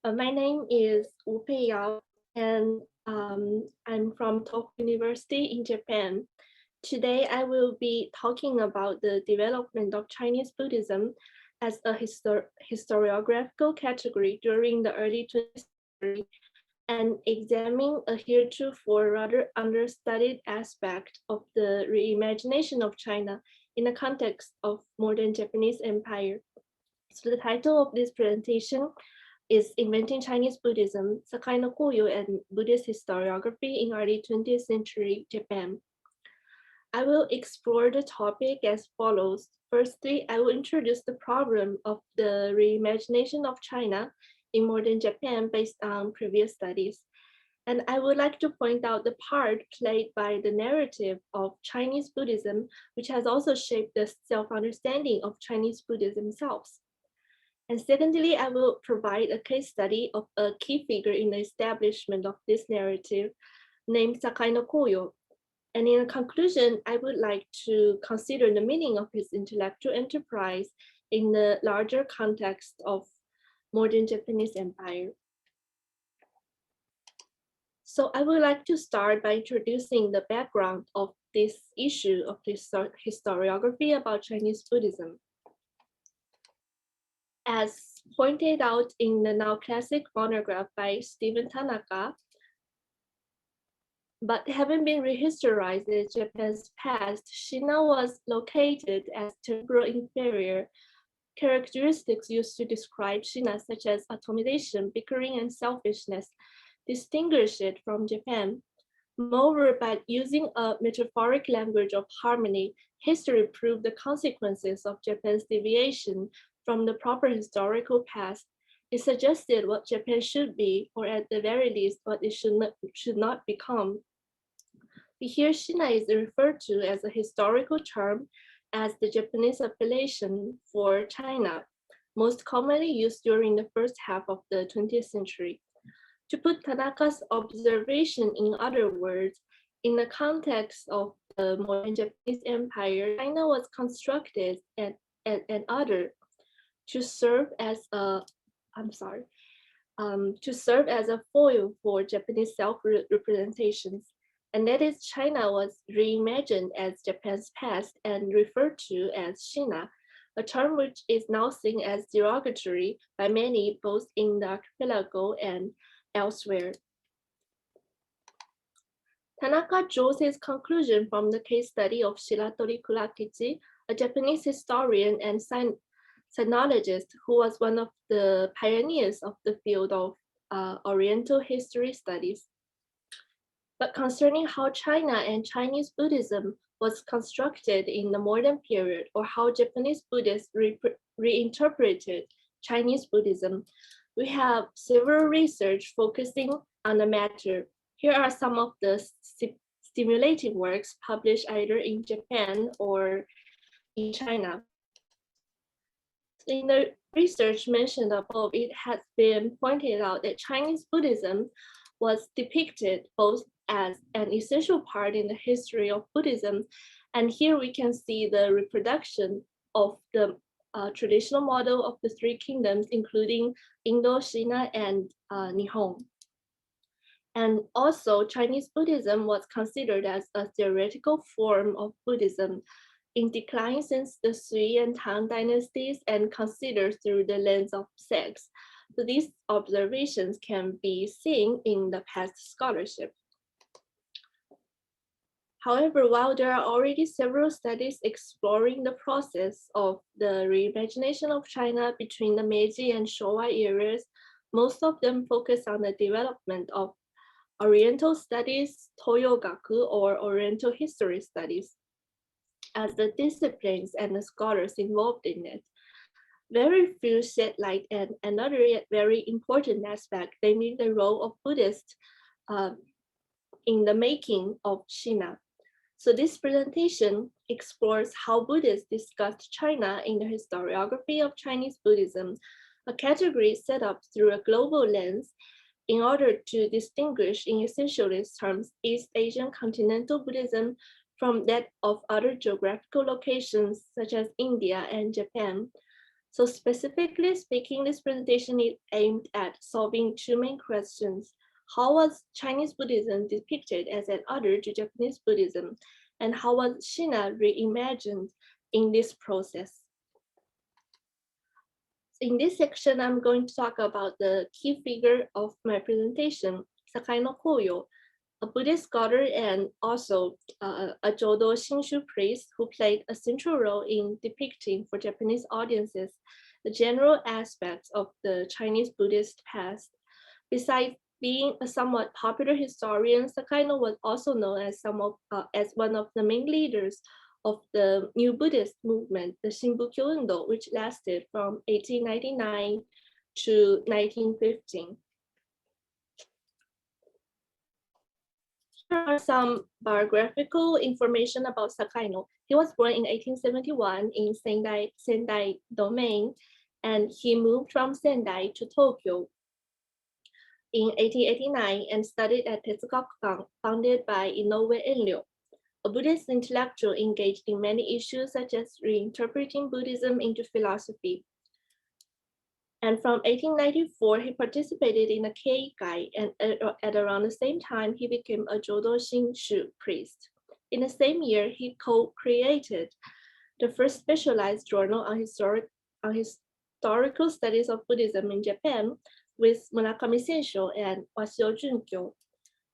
My name is Wu Peiyao, and I'm from Tokyo University in Japan. Today, I will be talking about the development of Chinese Buddhism as a historiographical category during the early 20th century and examine a heretofore rather understudied aspect of the reimagination of China in the context of modern Japanese empire. So the title of this presentation is Inventing Chinese Buddhism, Sakai no Koyo and Buddhist Historiography in Early 20th Century Japan. I will explore the topic as follows. Firstly, I will introduce the problem of the reimagination of China in modern Japan based on previous studies. And I would like to point out the part played by the narrative of Chinese Buddhism, which has also shaped the self-understanding of Chinese Buddhism themselves. And secondly, I will provide a case study of a key figure in the establishment of this narrative named Sakai no Koyo. And in conclusion, I would like to consider the meaning of his intellectual enterprise in the larger context of modern Japanese empire. So I would like to start by introducing the background of this issue of this historiography about Chinese Buddhism. As pointed out in the now classic monograph by Stephen Tanaka, but having been rehistorized as Japan's past, Shina was located as temporal inferior. Characteristics used to describe Shina, such as atomization, bickering, and selfishness, distinguish it from Japan. Moreover, by using a metaphoric language of harmony, history proved the consequences of Japan's deviation from the proper historical past. It suggested what Japan should be, or at the very least, what it should not become. Here, Shina is referred to as a historical term as the Japanese appellation for China, most commonly used during the first half of the 20th century. To put Tanaka's observation in other words, in the context of the modern Japanese empire, China was constructed and other to serve as a, to serve as a foil for Japanese self-representations. And that is, China was reimagined as Japan's past and referred to as Shina, a term which is now seen as derogatory by many, both in the archipelago and elsewhere. Tanaka draws his conclusion from the case study of Shiratori Kurakichi, a Japanese historian and sinologist who was one of the pioneers of the field of Oriental history studies. But concerning how China and Chinese Buddhism was constructed in the modern period, or how Japanese Buddhists reinterpreted Chinese Buddhism, we have several research focusing on the matter. Here are some of the stimulating works published either in Japan or in China. In the research mentioned above, it has been pointed out that Chinese Buddhism was depicted both as an essential part in the history of Buddhism, and here we can see the reproduction of the traditional model of the three kingdoms, including Indo, Shina, and Nihon. And also, Chinese Buddhism was considered as a theoretical form of Buddhism in decline since the Sui and Tang dynasties and considered through the lens of sex. So these observations can be seen in the past scholarship. However, while there are already several studies exploring the process of the reimagination of China between the Meiji and Showa eras, most of them focus on the development of Oriental studies, Toyogaku, or Oriental history studies, as the disciplines and the scholars involved in it. Very few shed light on another yet very important aspect, namely the role of Buddhists in the making of China. So this presentation explores how Buddhists discussed China in the historiography of Chinese Buddhism, a category set up through a global lens in order to distinguish in essentialist terms East Asian continental Buddhism from that of other geographical locations such as India and Japan. So specifically speaking, this presentation is aimed at solving two main questions. How was Chinese Buddhism depicted as an other to Japanese Buddhism? And how was China reimagined in this process? In this section, I'm going to talk about the key figure of my presentation, Sakai no Koyo, a Buddhist scholar and also a Jodo Shinshu priest who played a central role in depicting for Japanese audiences the general aspects of the Chinese Buddhist past. Besides being a somewhat popular historian, Sakai no was also known as one of the main leaders of the new Buddhist movement, the Shinbukyo Undo, which lasted from 1899 to 1915. Here are some biographical information about Sakai no. He was born in 1871 in Sendai Domain, and he moved from Sendai to Tokyo in 1889 and studied at Tetsugakukan, founded by Inoue Enryo, a Buddhist intellectual engaged in many issues such as reinterpreting Buddhism into philosophy. And from 1894, he participated in a Keikai, and at around the same time, he became a Jodo Shinshu priest. In the same year, he co-created the first specialized journal on historical studies of Buddhism in Japan with Murakami Sensho and Wasio Junkyo.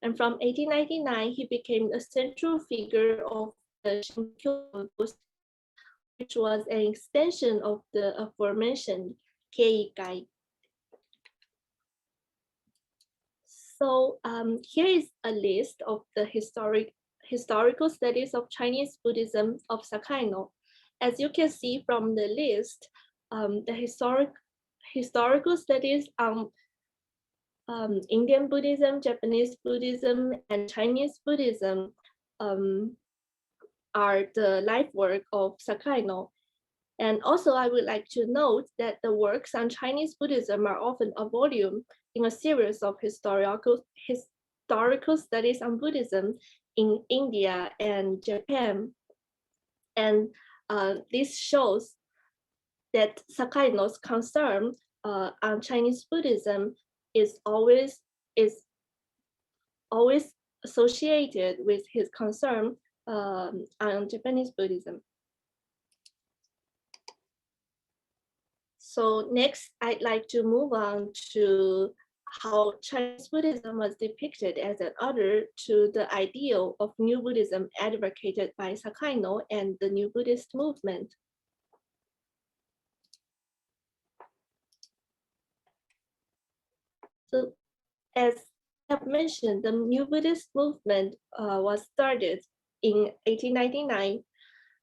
And from 1899, he became a central figure of the Shinkyo, which was an extension of the aforementioned Keikai. So here is a list of the historical studies of Chinese Buddhism of Sakai no. As you can see from the list, the historical studies on Indian Buddhism, Japanese Buddhism, and Chinese Buddhism are the life work of Sakai no. And also, I would like to note that the works on Chinese Buddhism are often a volume in a series of historical studies on Buddhism in India and Japan. And this shows that Sakai no's concern on Chinese Buddhism is always associated with his concern on Japanese Buddhism. So next, I'd like to move on to how Chinese Buddhism was depicted as an other to the ideal of New Buddhism advocated by Sakai no and the New Buddhist movement. So as I've mentioned, the New Buddhist movement was started in 1899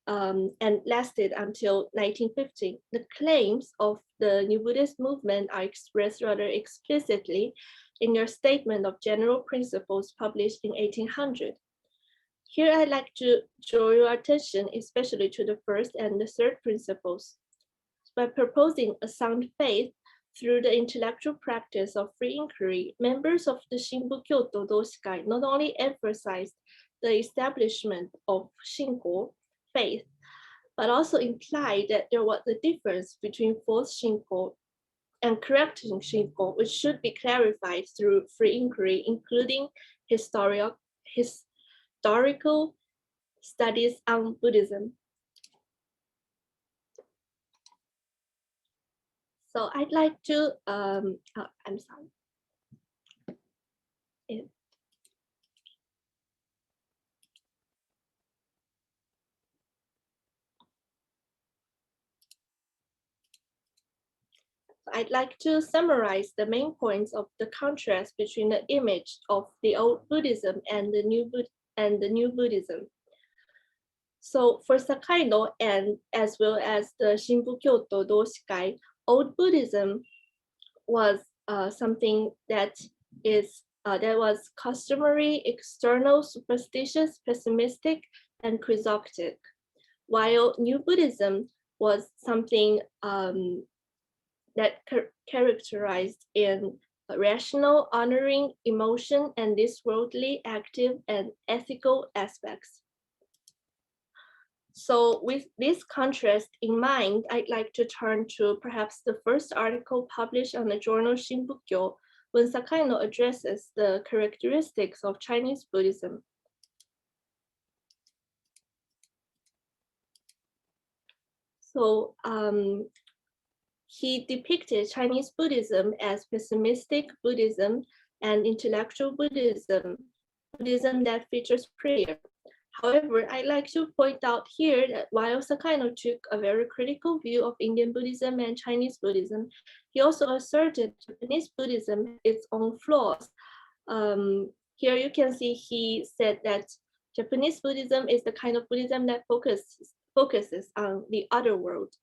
and lasted until 1950. The claims of the New Buddhist movement are expressed rather explicitly in their statement of general principles published in 1800. Here I'd like to draw your attention especially to the first and the third principles. By proposing a sound faith through the intellectual practice of free inquiry, members of the Shinbukyo Doshikai not only emphasized the establishment of Shinko, faith, but also implied that there was a difference between false Shinko and correct Shinko, which should be clarified through free inquiry, including historical studies on Buddhism. So I'd like to, I'm sorry. I'd like to summarize the main points of the contrast between the image of the old Buddhism and the new Buddhism. So for Sakai-no and as well as the Shinbu Kyoto Doshikai, old Buddhism was something that was customary, external, superstitious, pessimistic, and quixotic, while new Buddhism was something that characterized in rational, honoring, emotion, and this worldly, active, and ethical aspects. So with this contrast in mind, I'd like to turn to perhaps the first article published on the journal Shinbukyo when Sakai-no addresses the characteristics of Chinese Buddhism. So he depicted Chinese Buddhism as pessimistic Buddhism and intellectual Buddhism, Buddhism that features prayer. However, I'd like to point out here that while Sakai-no took a very critical view of Indian Buddhism and Chinese Buddhism, he also asserted Japanese Buddhism had its own flaws. Here you can see he said that Japanese Buddhism is the kind of Buddhism that focuses on the other world.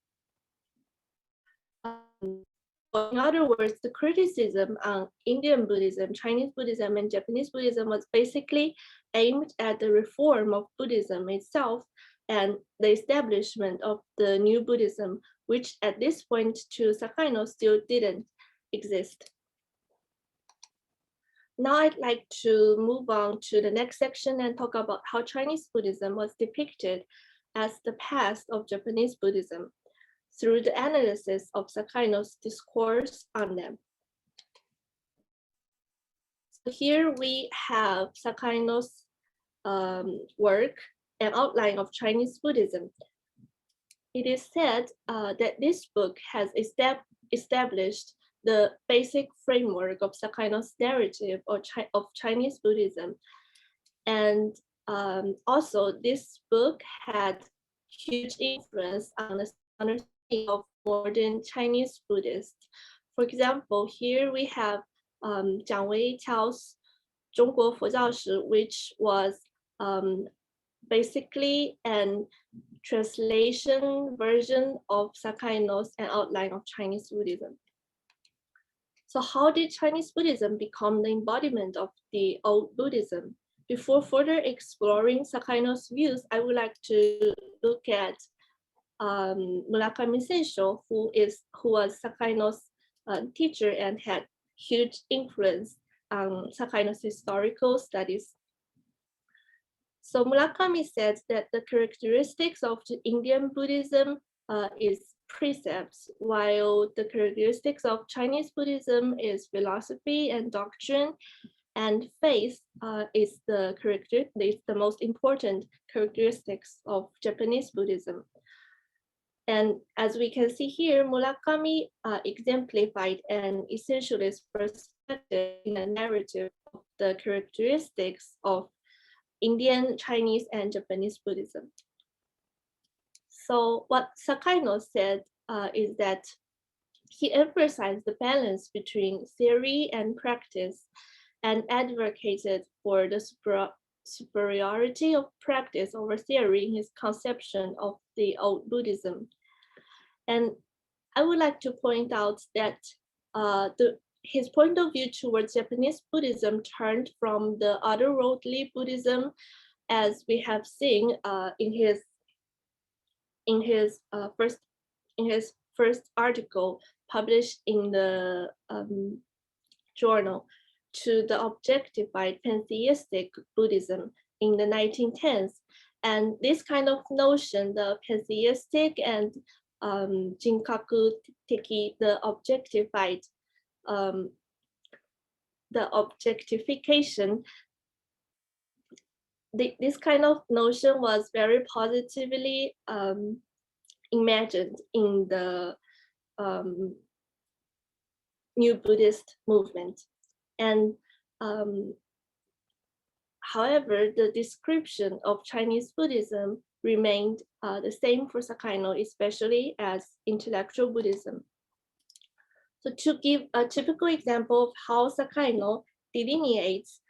In other words, the criticism on Indian Buddhism, Chinese Buddhism, and Japanese Buddhism was basically aimed at the reform of Buddhism itself and the establishment of the new Buddhism, which at this point to Sakai-no still didn't exist. Now I'd like to move on to the next section and talk about how Chinese Buddhism was depicted as the past of Japanese Buddhism through the analysis of Sakai-no's discourse on them. So here we have Sakai-no's work, an outline of Chinese Buddhism. It is said that this book has established the basic framework of Sakai-no's narrative of Chinese Buddhism. And also this book had huge influence on the understanding of modern Chinese Buddhists. For example, here we have Jiang Weiqiao's 中国佛教史, which was basically an translation version of Sakai-no's An Outline of Chinese Buddhism. So how did Chinese Buddhism become the embodiment of the old Buddhism? Before further exploring Sakai-no's views, I would like to look at Murakami Seisho, who was Sakai-no's teacher and had huge influence on Sakai-no's historical studies. So Murakami said that the characteristics of the Indian Buddhism is precepts, while the characteristics of Chinese Buddhism is philosophy and doctrine, and faith is the most important characteristics of Japanese Buddhism. And as we can see here, Murakami exemplified an essentialist perspective in a narrative of the characteristics of Indian, Chinese, and Japanese Buddhism. So what Sakai-no said is that he emphasized the balance between theory and practice and advocated for the superiority of practice over theory in his conception of the old Buddhism. And I would like to point out that his point of view towards Japanese Buddhism turned from the otherworldly Buddhism, as we have seen in his first article published in the journal, to the objectified pantheistic Buddhism in the 1910s. And this kind of notion, the pantheistic and jinkaku teki, the objectified, the objectification, this kind of notion was very positively imagined in the new Buddhist movement. And however, the description of Chinese Buddhism remained the same for Sakai-no, especially as intellectual Buddhism. So to give a typical example of how Sakai no delineates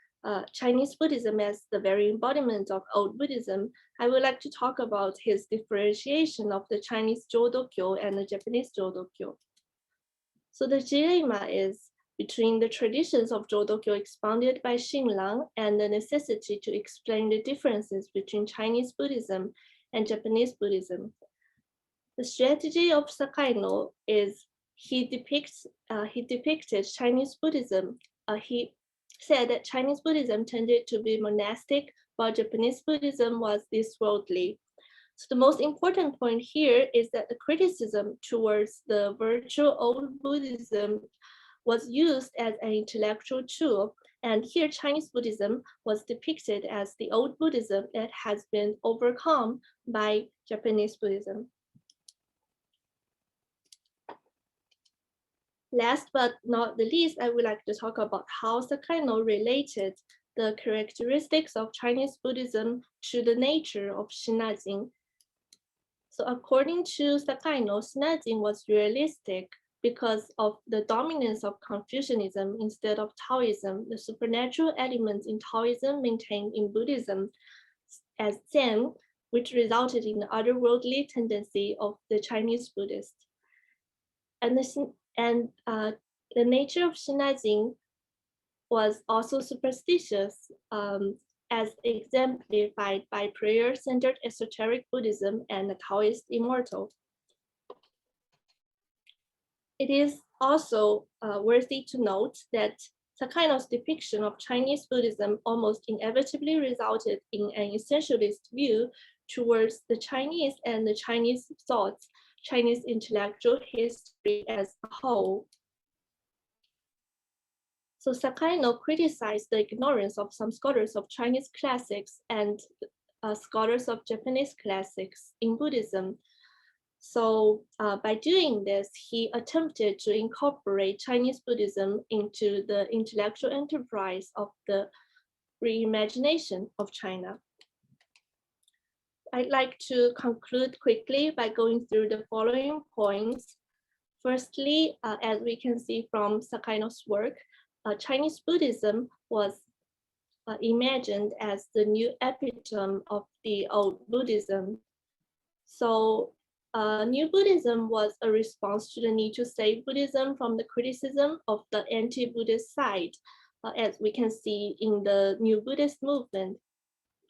Chinese Buddhism as the very embodiment of old Buddhism, I would like to talk about his differentiation of the Chinese Jodokyo and the Japanese Jodokyo. So the dilemma is between the traditions of Jodokyo expounded by Xinlang and the necessity to explain the differences between Chinese Buddhism and Japanese Buddhism. The strategy of Sakai no is he depicted Chinese Buddhism. He said that Chinese Buddhism tended to be monastic, while Japanese Buddhism was this worldly. So the most important point here is that the criticism towards the virtual old Buddhism was used as an intellectual tool. And here Chinese Buddhism was depicted as the old Buddhism that has been overcome by Japanese Buddhism. Last but not the least, I would like to talk about how Sakai no related the characteristics of Chinese Buddhism to the nature of Shinajin. So according to Sakai no, Shinajin was realistic because of the dominance of Confucianism instead of Taoism. The supernatural elements in Taoism maintained in Buddhism as Zen, which resulted in the otherworldly tendency of the Chinese Buddhists. And the nature of Shinajin was also superstitious, as exemplified by prayer-centered esoteric Buddhism and the Taoist immortal. It is also worthy to note that Sakai no's depiction of Chinese Buddhism almost inevitably resulted in an essentialist view towards the Chinese and the Chinese thoughts, Chinese intellectual history as a whole. So Sakai no criticized the ignorance of some scholars of Chinese classics and scholars of Japanese classics in Buddhism. So by doing this, he attempted to incorporate Chinese Buddhism into the intellectual enterprise of the reimagination of China. I'd like to conclude quickly by going through the following points. Firstly, as we can see from Sakai no's work, Chinese Buddhism was imagined as the new epitome of the old Buddhism. So New Buddhism was a response to the need to save Buddhism from the criticism of the anti-Buddhist side, as we can see in the New Buddhist movement.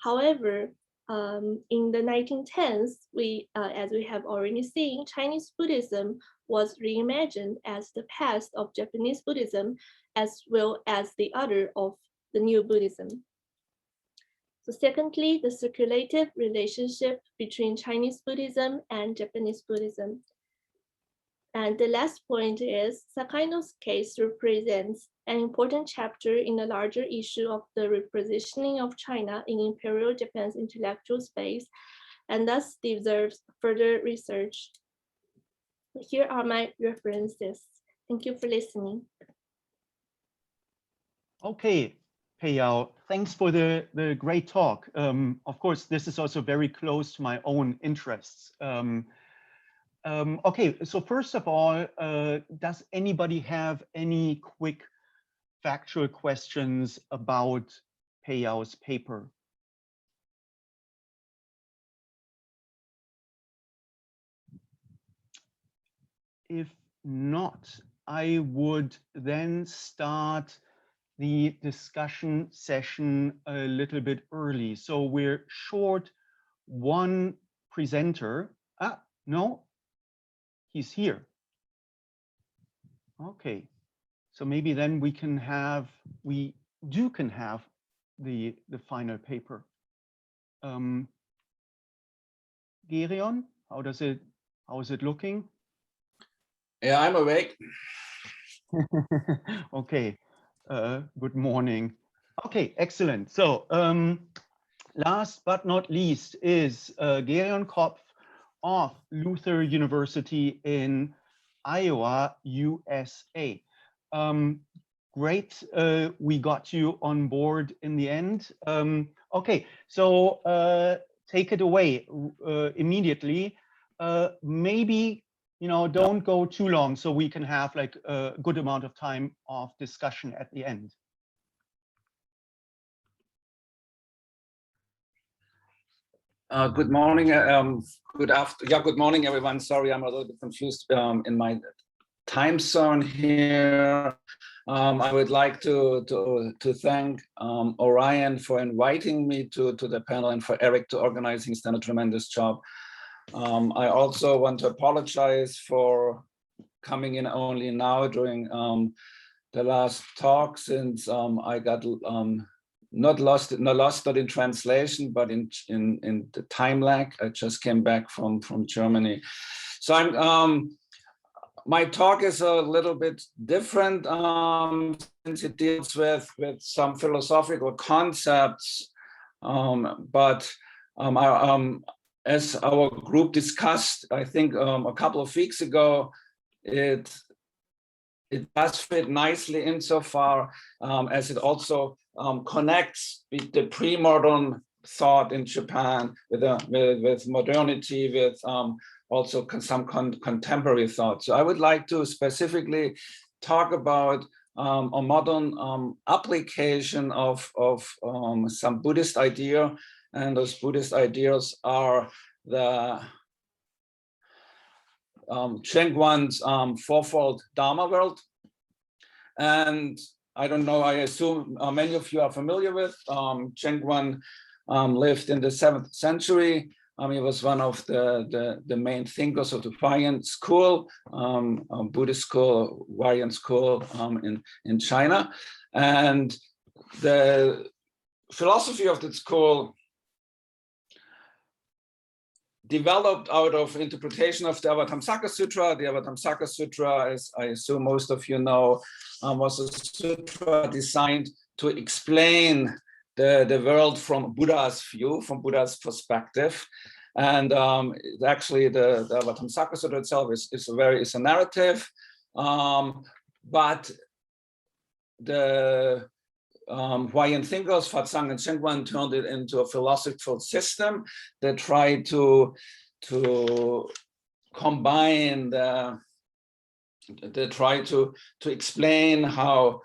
However, in the 1910s, as we have already seen, Chinese Buddhism was reimagined as the past of Japanese Buddhism, as well as the other of the New Buddhism. So secondly, the circulative relationship between Chinese Buddhism and Japanese Buddhism. And the last point is Sakai no's case represents an important chapter in the larger issue of the repositioning of China in Imperial Japan's intellectual space, and thus deserves further research. Here are my references. Thank you for listening. Okay, Peiyao, thanks for the great talk. Of course, this is also very close to my own interests. Okay, so first of all, does anybody have any quick factual questions about Peiyao's paper? If not, I would then start the discussion session a little bit early. So we're short one presenter. Ah, no, he's here. Okay, so maybe then we can have the final paper. Gerion, how is it looking? Yeah, I'm awake. Okay, good morning. Okay, excellent. So last but not least is Gerion Kopf of Luther University in Iowa, USA. Great, we got you on board in the end. Okay, so take it away immediately. Maybe you know, don't go too long so we can have like a good amount of time of discussion at the end. Good morning. Good morning, everyone. Sorry, I'm a little bit confused in my time zone here. I would like to thank Orion for inviting me to the panel, and for Eric to organizing. He's done a tremendous job. I also want to apologize for coming in only now during the last talk, since I got not lost in translation, but in the time lag. I just came back from Germany, so my talk is a little bit different since it deals with some philosophical concepts, but as our group discussed, I think a couple of weeks ago, it does fit nicely insofar as it also connects with the pre-modern thought in Japan with modernity, with also some contemporary thought. So I would like to specifically talk about a modern application of some Buddhist idea, and those Buddhist ideas are the Chengguan's fourfold Dharma world. And I don't know, I assume many of you are familiar with Chengguan. Lived in the 7th century. He was one of the main thinkers of the Huayan school, Buddhist school, Huayan school in China. And the philosophy of the school developed out of interpretation of the Avatamsaka Sutra. The Avatamsaka Sutra, as I assume most of you know, was a sutra designed to explain the world from Buddha's view, from Buddha's perspective. And actually the Avatamsaka Sutra itself is a narrative, but the Huayan thinkers, Fatsang and Chengguan, turned it into a philosophical system that tried to combine they try to explain how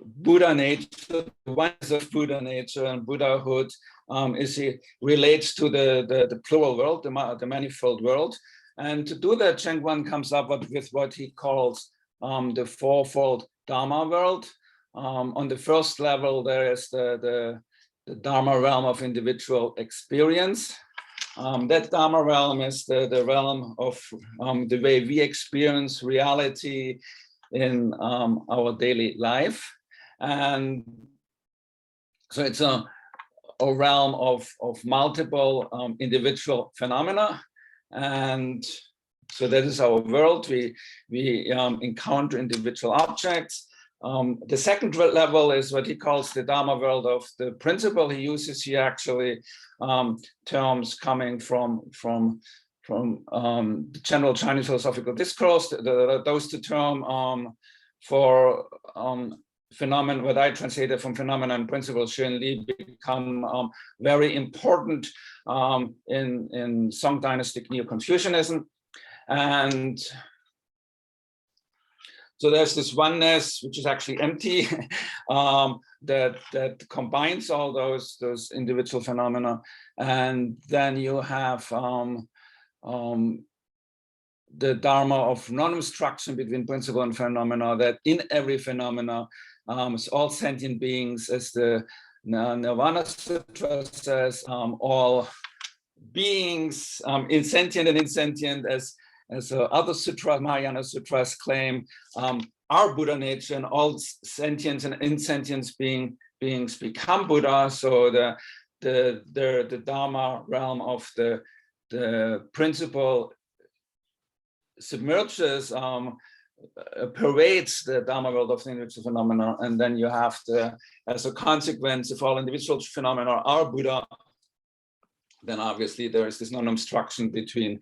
Buddha nature, the oneness of Buddha nature and Buddhahood relates to the plural world, the manifold world. And to do that, Chengguan comes up with what he calls the fourfold Dharma world. On the first level, there is the Dharma realm of individual experience. That Dharma realm is the realm of the way we experience reality in our daily life. And so it's a realm of multiple individual phenomena. And so that is our world. We encounter individual objects. The second level is what he calls the Dharma world of the principle. He uses here actually terms coming from the general Chinese philosophical discourse. Those two terms for phenomenon, what I translated from phenomena and principle, Xuan Li, become very important in Song dynastic Neo-Confucianism. And so there's this oneness, which is actually empty, that combines all those individual phenomena. And then you have the Dharma of non-obstruction between principle and phenomena, that in every phenomena, all sentient beings, as the Nirvana Sutra says, all beings, insentient and insentient, as other sutras, Mahayana sutras claim, are Buddha nature, and all sentient and insentient beings become Buddha. So the Dharma realm of the principle submerges, pervades the Dharma world of the individual phenomena, and then you have as a consequence, if all individual phenomena are Buddha, then obviously there is this non-obstruction between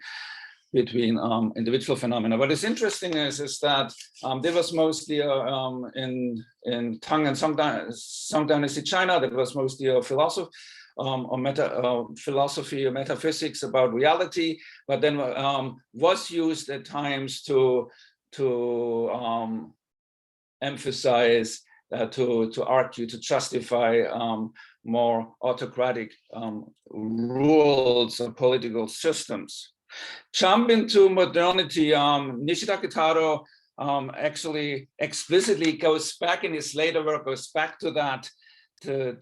individual phenomena. What is interesting is that there was mostly in Tang and Song dynasty China, there was mostly a philosophy or metaphysics about reality, but then was used at times to emphasize, to argue, to justify more autocratic rules of political systems. Jump into modernity. Nishida Kitaro actually explicitly goes back in his later work, goes back to that, to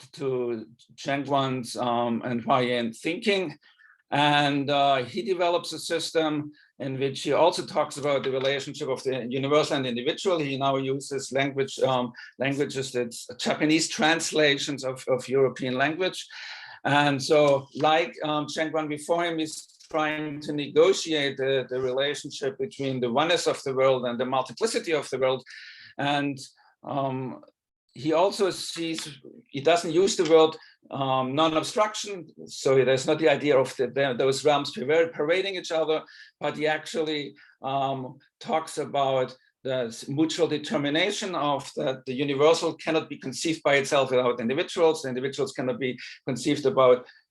Chengguan's and Huayan thinking. And he develops a system in which he also talks about the relationship of the universal and individual. He now uses languages that's Japanese translations of European language. And so like Chengguan before him is trying to negotiate the relationship between the oneness of the world and the multiplicity of the world. And he also sees, he doesn't use the word non-obstruction, so there's not the idea of those realms parading each other, but he actually talks about the mutual determination of that the universal cannot be conceived by itself without individuals. The individuals cannot be conceived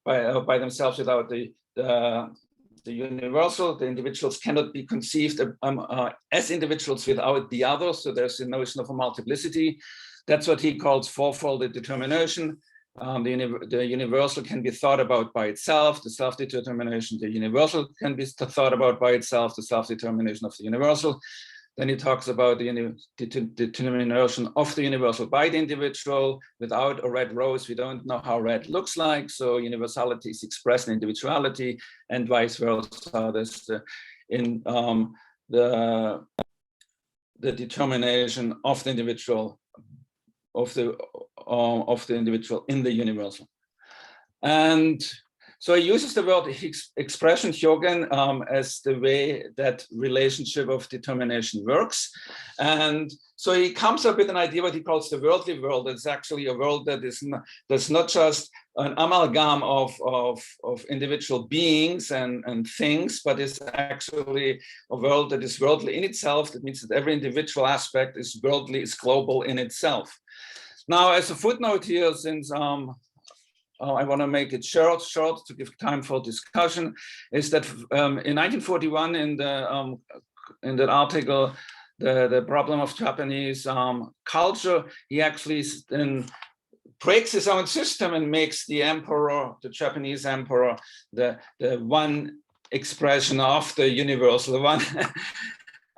by themselves without the universal. The individuals cannot be conceived as individuals without the other. So there's the notion of a multiplicity. That's what he calls fourfold determination. The universal can be thought about by itself, the self-determination. The universal can be thought about by itself, the self-determination of the universal. Then he talks about the determination of the universal by the individual. Without a red rose, we don't know how red looks like. So universality is expressed in individuality, and vice versa. There's the determination of the individual, of the individual in the universal. And so he uses the word expression, Hyogen, as the way that relationship of determination works. And so he comes up with an idea what he calls the worldly world. It's actually a world that is that's not just an amalgam of individual beings and things, but is actually a world that is worldly in itself. That means that every individual aspect is worldly, is global in itself. Now, as a footnote here, since I want to make it short to give time for discussion, is that in 1941 in that article, the problem of Japanese culture, he actually then breaks his own system and makes the emperor, the Japanese emperor, the one expression of the universal, the one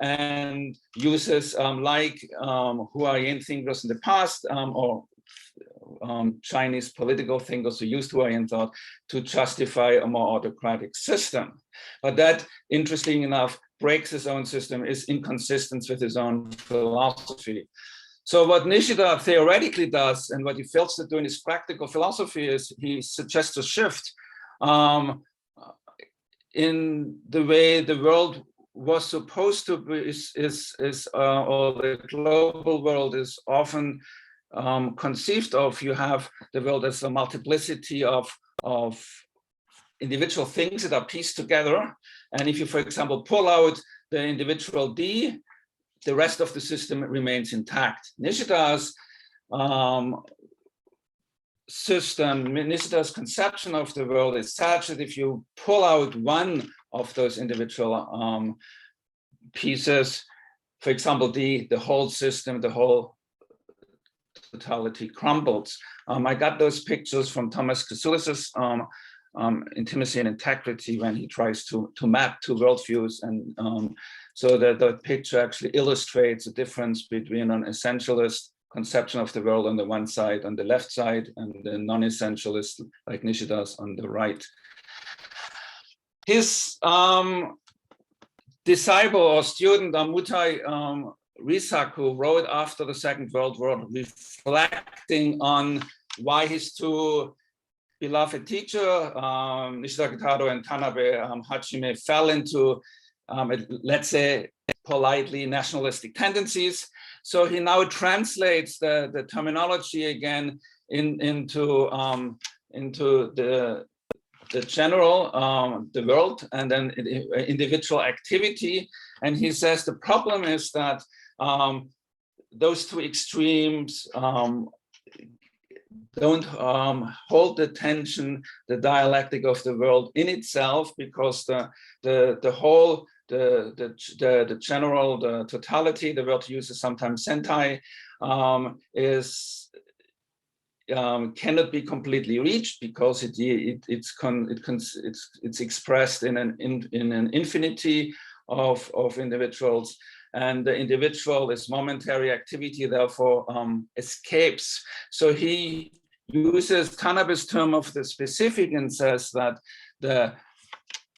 and uses like Huayan thinkers in the past or Chinese political thinkers who used Huayan thought to justify a more autocratic system. But that, interesting enough, breaks his own system, is inconsistent with his own philosophy. So what Nishida theoretically does and what he fails to do in his practical philosophy is he suggests a shift in the way the world was supposed to be, or the global world is often conceived of. You have the world as a multiplicity of individual things that are pieced together. And if you, for example, pull out the individual D, the rest of the system remains intact. Nishida's Nishida's conception of the world is such that if you pull out one of those individual pieces, for example, the whole system, the whole totality crumbles. I got those pictures from Thomas Kasulis's Intimacy and Integrity when he tries to map two worldviews, and so that the picture actually illustrates the difference between an essentialist conception of the world on the one side, on the left side, and the non-essentialist like Nishida's on the right. His disciple or student, Mutai Risaku, wrote after the Second World War, reflecting on why his two beloved teacher, Nishida Kitaro and Tanabe Hachime, fell into, let's say, politely nationalistic tendencies. So he now translates the terminology again into the general, the world, and then individual activity. And he says the problem is that those two extremes don't hold the tension, the dialectic of the world in itself, because the whole, the general, the totality, the word uses sometimes sentai, cannot be completely reached, because it's expressed in an infinity of individuals, and the individual is momentary activity, therefore escapes. So he uses Tanabe's term of the specific and says that the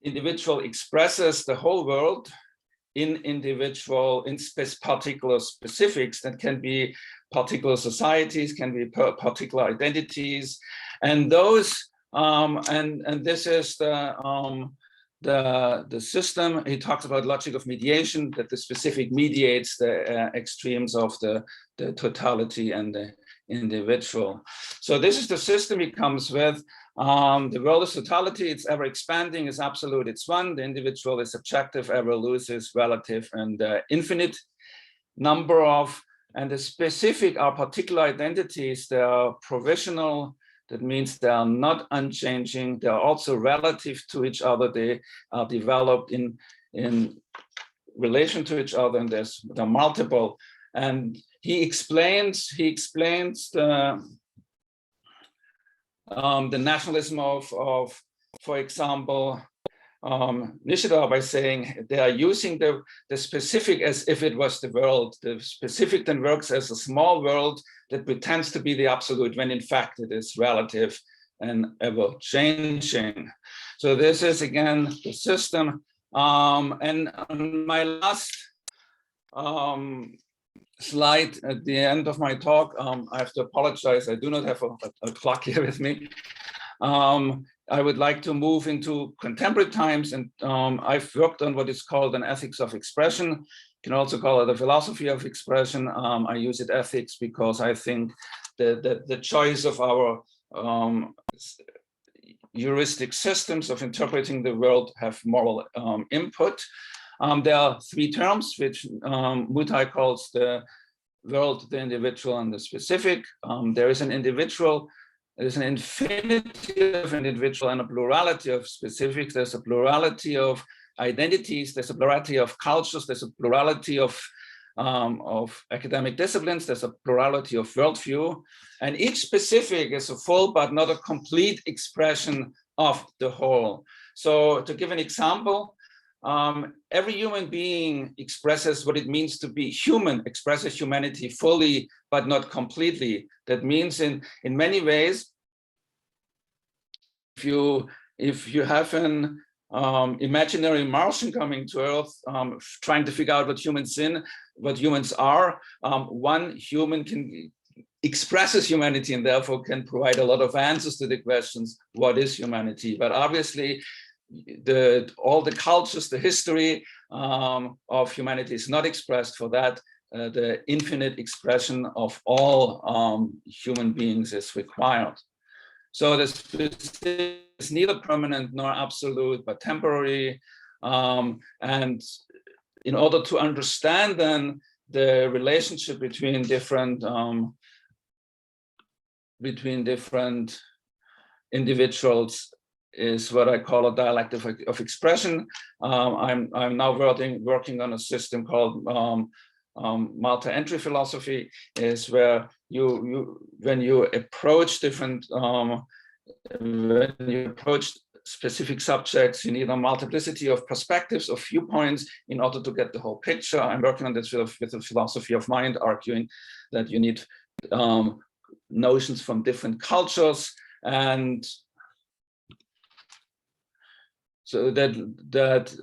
individual expresses the whole world in particular specifics that can be particular societies, can be particular identities, and those and this is the system. He talks about logic of mediation, that the specific mediates the extremes of the totality and the individual. So this is the system he comes with. The world is totality, it's ever expanding, it's absolute, it's one. The individual is subjective, ever elusive, relative, and infinite number of. And the specific are particular identities. They are provisional. That means they are not unchanging. They are also relative to each other. They are developed in relation to each other, and they're multiple. And he explains the nationalism of, for example, Nishida, by saying they are using the specific as if it was the world. The specific then works as a small world that pretends to be the absolute, when in fact it is relative and ever changing. So this is again the system. And on my last slide at the end of my talk, I have to apologize. I do not have a clock here with me. I would like to move into contemporary times, and I've worked on what is called an ethics of expression. You can also call it a philosophy of expression. I use it ethics because I think the choice of our heuristic systems of interpreting the world have moral input. There are three terms which Mutai calls the world, the individual, and the specific. There is an individual. There's an infinity of individual and a plurality of specifics. There's a plurality of identities. There's a plurality of cultures. There's a plurality of academic disciplines. There's a plurality of worldview. And each specific is a full but not a complete expression of the whole. So to give an example, every human being expresses what it means to be human, expresses humanity fully, but not completely. That means in many ways, if you have an imaginary Martian coming to Earth, trying to figure out what humans are, one human can expresses humanity and therefore can provide a lot of answers to the questions, what is humanity? But obviously, all the cultures, the history of humanity is not expressed for that. The infinite expression of all human beings is required. So this is neither permanent nor absolute, but temporary. And in order to understand then the relationship between different individuals is what I call a dialectic of expression. I'm now working on a system called multi-entry philosophy, is where when you approach different when you approach specific subjects, you need a multiplicity of perspectives, of viewpoints, in order to get the whole picture. I'm working on this with the philosophy of mind, arguing that you need notions from different cultures. And so that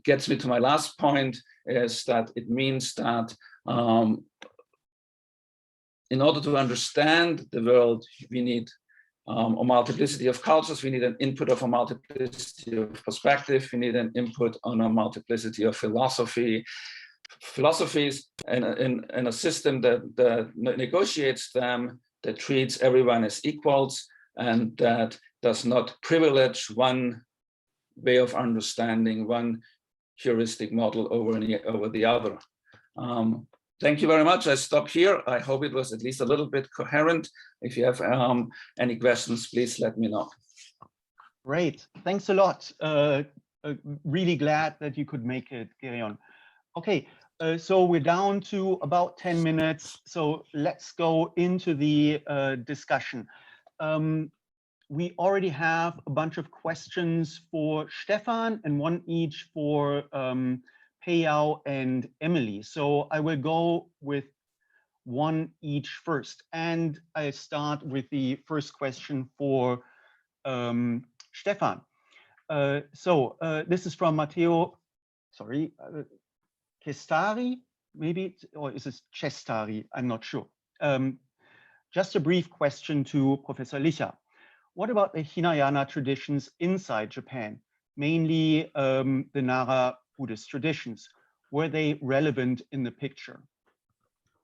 gets me to my last point, is that it means that in order to understand the world, we need a multiplicity of cultures, we need an input of a multiplicity of perspective, we need an input on a multiplicity of philosophies, and a system that negotiates them, that treats everyone as equals, and that does not privilege one way of understanding, one heuristic model over the other. thank you very much. I stop here. I hope it was at least a little bit coherent. If you have any questions, please let me know. Great, thanks a lot. Really glad that you could make it, Gerion. Okay, so we're down to about 10 minutes. So let's go into the discussion. We already have a bunch of questions for Stefan and one each for Peiyao and Emily. So I will go with one each first. And I start with the first question for Stefan. This is from Matteo, sorry, Kestari, maybe, or is it Chestari? I'm not sure. Just a brief question to Professor Licher. What about the Hinayana traditions inside Japan, mainly the Nara Buddhist traditions? Were they relevant in the picture?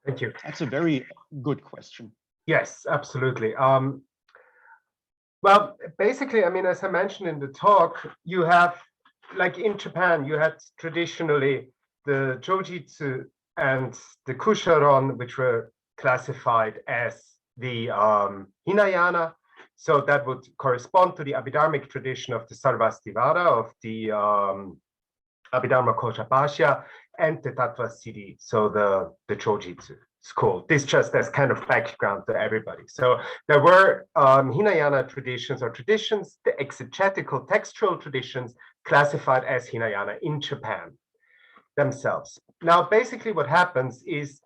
Thank you. That's a very good question. Yes, absolutely. Well, basically, I mean, as I mentioned in the talk, you have, like in Japan, you had traditionally the Jojitsu and the Kusharon, which were classified as the Hinayana. So that would correspond to the Abhidharmic tradition of the Sarvastivada, of the Abhidharma Kosha Bhashya, and the Tattva Siddhi, so the Jojitsu school. This just as kind of background to everybody. So there were Hinayana traditions or traditions, the exegetical textual traditions classified as Hinayana in Japan themselves. Now, basically what happens is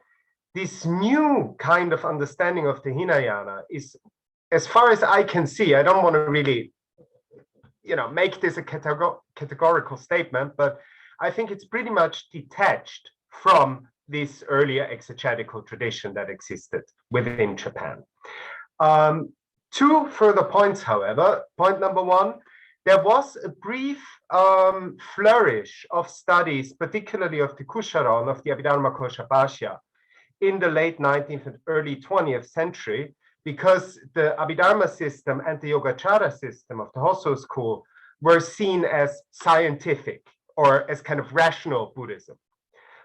this new kind of understanding of the Hinayana is, as far as I can see, I don't want to really, make this a categorical statement, but I think it's pretty much detached from this earlier exegetical tradition that existed within Japan. Two further points, however. Point number one, there was a brief flourish of studies, particularly of the Kusharon, of the Abhidharma Kosha Bhashya, in the late 19th and early 20th century, because the Abhidharma system and the Yogacara system of the Hosso school were seen as scientific or as kind of rational Buddhism.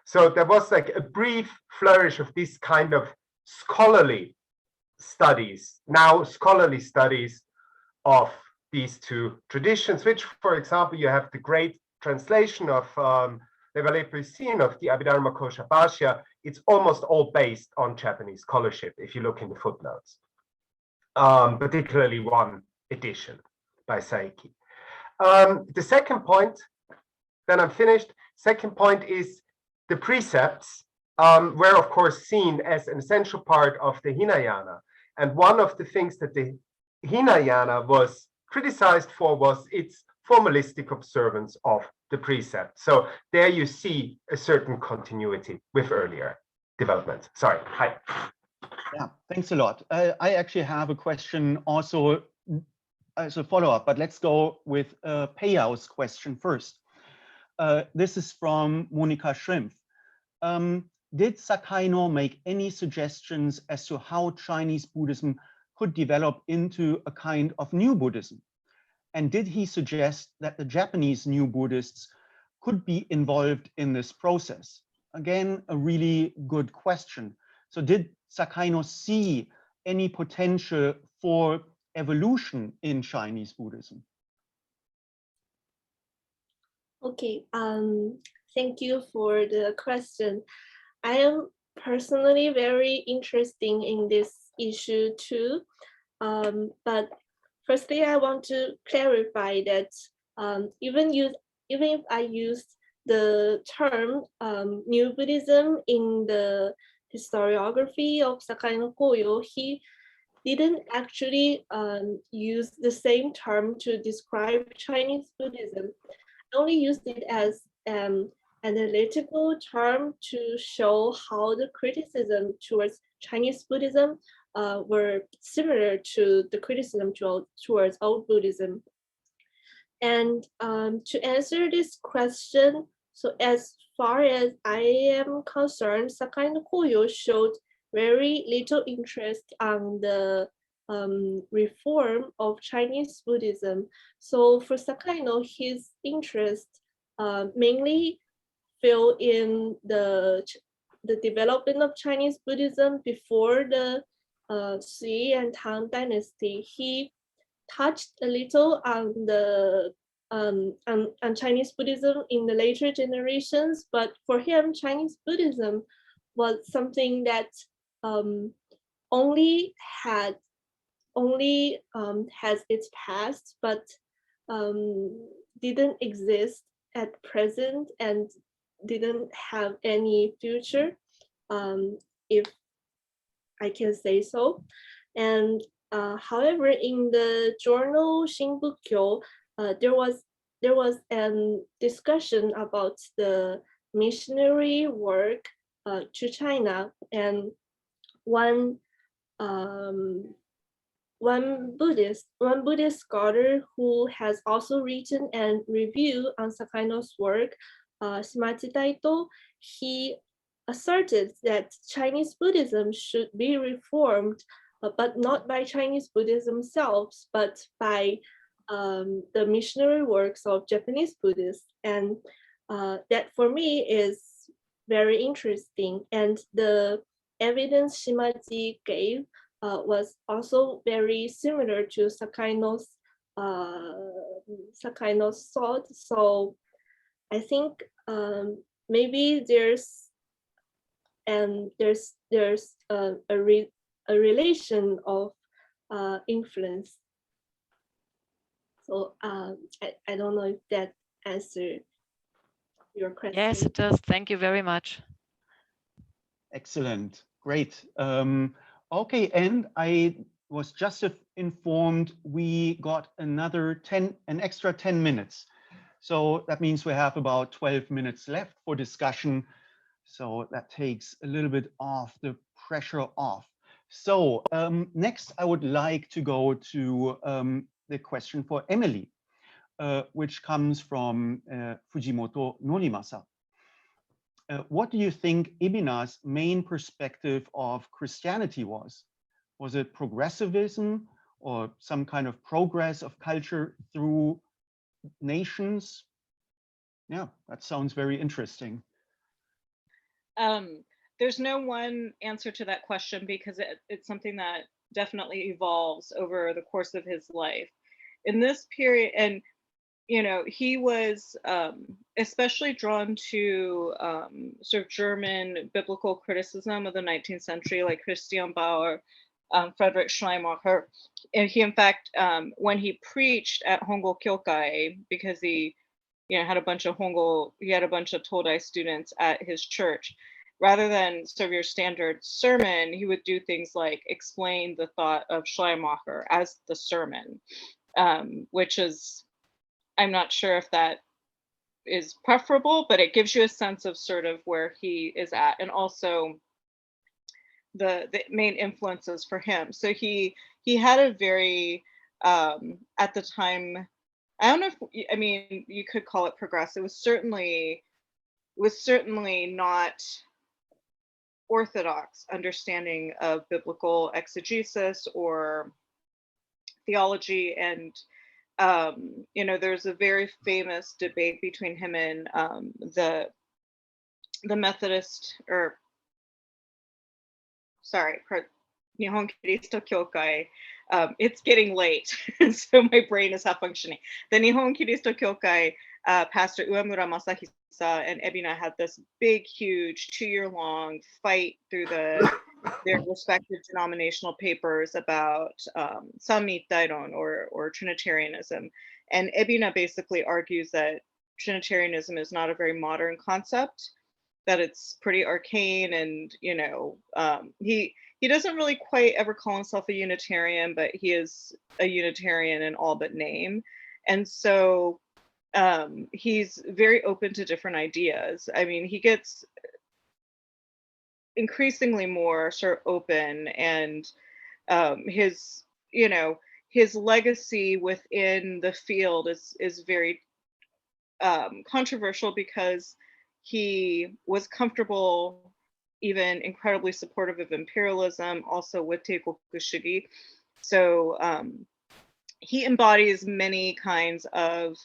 So there was like a brief flourish of this kind of scholarly studies, now scholarly studies of these two traditions, which, for example, you have the great translation of Rel13 of the Abhidharma Kosha Bhashya. It's almost all based on Japanese scholarship, if you look in the footnotes, particularly one edition by Saiki. The second point, then I'm finished. Second point is the precepts were, of course, seen as an essential part of the Hinayana. And one of the things that the Hinayana was criticized for was its formalistic observance of the precept. So there you see a certain continuity with earlier developments. Sorry, hi. Yeah, thanks a lot. I actually have a question also as a follow-up, but let's go with Peiyao's question first. This is from Monica Schrimpf. Did Sakaino make any suggestions as to how Chinese Buddhism could develop into a kind of new Buddhism? And did he suggest that the Japanese new Buddhists could be involved in this process? Again, a really good question. So did Sakaino see any potential for evolution in Chinese Buddhism? Okay, thank you for the question. I am personally very interested in this issue too. But firstly, I want to clarify that even if I use the term New Buddhism in the historiography of Sakaino Koyo, he didn't actually use the same term to describe Chinese Buddhism. I only used it as analytical term to show how the criticism towards Chinese Buddhism were similar to the criticism towards old Buddhism. And to answer this question, so as far as I am concerned, Sakaino Koyo showed very little interest on the reform of Chinese Buddhism. So for Sakaino, his interest mainly fell in the the development of Chinese Buddhism before the Sui and Tang dynasty. He touched a little on the on Chinese Buddhism in the later generations, but for him, Chinese Buddhism was something that only has its past, but didn't exist at present and didn't have any future, if I can say so. And however, in the journal Shinbukyo, there was a discussion about the missionary work to China, and one Buddhist scholar who has also written a review on Sakaino's work, Shimachi Taito, he asserted that Chinese Buddhism should be reformed, but not by Chinese Buddhism themselves, but by the missionary works of Japanese Buddhists. And that for me is very interesting. And the evidence Shimachi gave was also very similar to Sakaino's thought. So I think maybe there's a relation of influence. So I don't know if that answered your question. Yes, it does. Thank you very much. Excellent, great. Okay, and I was just informed we got an extra 10 minutes. So that means we have about 12 minutes left for discussion. So that takes a little bit of the pressure off. So next I would like to go to the question for Emily, which comes from Fujimoto Norimasa. What do you think Ibina's main perspective of Christianity was? Was it progressivism or some kind of progress of culture through nations? Yeah, that sounds very interesting. There's no one answer to that question because it's something that definitely evolves over the course of his life. In this period, and he was especially drawn to sort of German biblical criticism of the 19th century, like Christian Bauer, Friedrich Schleiermacher. And he, in fact, when he preached at Hongo Kyokai, because he had a bunch of Todai students at his church, rather than sort of your standard sermon, he would do things like explain the thought of Schleiermacher as the sermon, which is, I'm not sure if that is preferable, but it gives you a sense of sort of where he is at, and also the main influences for him. So he had a very at the time, I don't know if, I mean, you could call it progressive. It was certainly not orthodox understanding of biblical exegesis or theology. And there's a very famous debate between him and the Methodist, or sorry, Nihon Kiristo Kyokai. It's getting late, so my brain is half functioning. The Nihon Kiristo Kyokai pastor Uemura Masahisa and Ebina had this big, huge 2-year-long fight through their respective denominational papers about Sanmi Dairon, or Trinitarianism. And Ebina basically argues that Trinitarianism is not a very modern concept, that it's pretty arcane, and he doesn't really quite ever call himself a Unitarian, but he is a Unitarian in all but name. And so he's very open to different ideas. I mean, he gets increasingly more sort of open, and his legacy within the field is very controversial, because he was comfortable, even incredibly supportive of imperialism, also with Teikoku Shugi. So he embodies many kinds of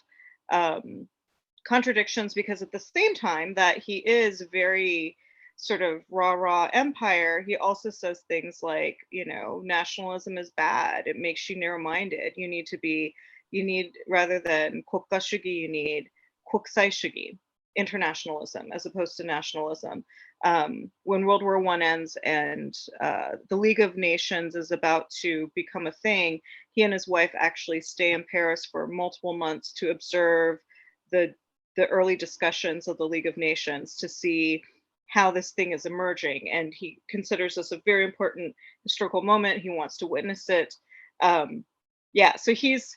contradictions, because at the same time that he is very sort of rah-rah empire, he also says things like, you know, nationalism is bad. It makes you narrow-minded. You need, rather than 국가주의, you need 국제주의, internationalism, as opposed to nationalism. When World War I ends and the League of Nations is about to become a thing, he and his wife actually stay in Paris for multiple months to observe the early discussions of the League of Nations to see how this thing is emerging. And he considers this a very important historical moment. He wants to witness it. Yeah, so he's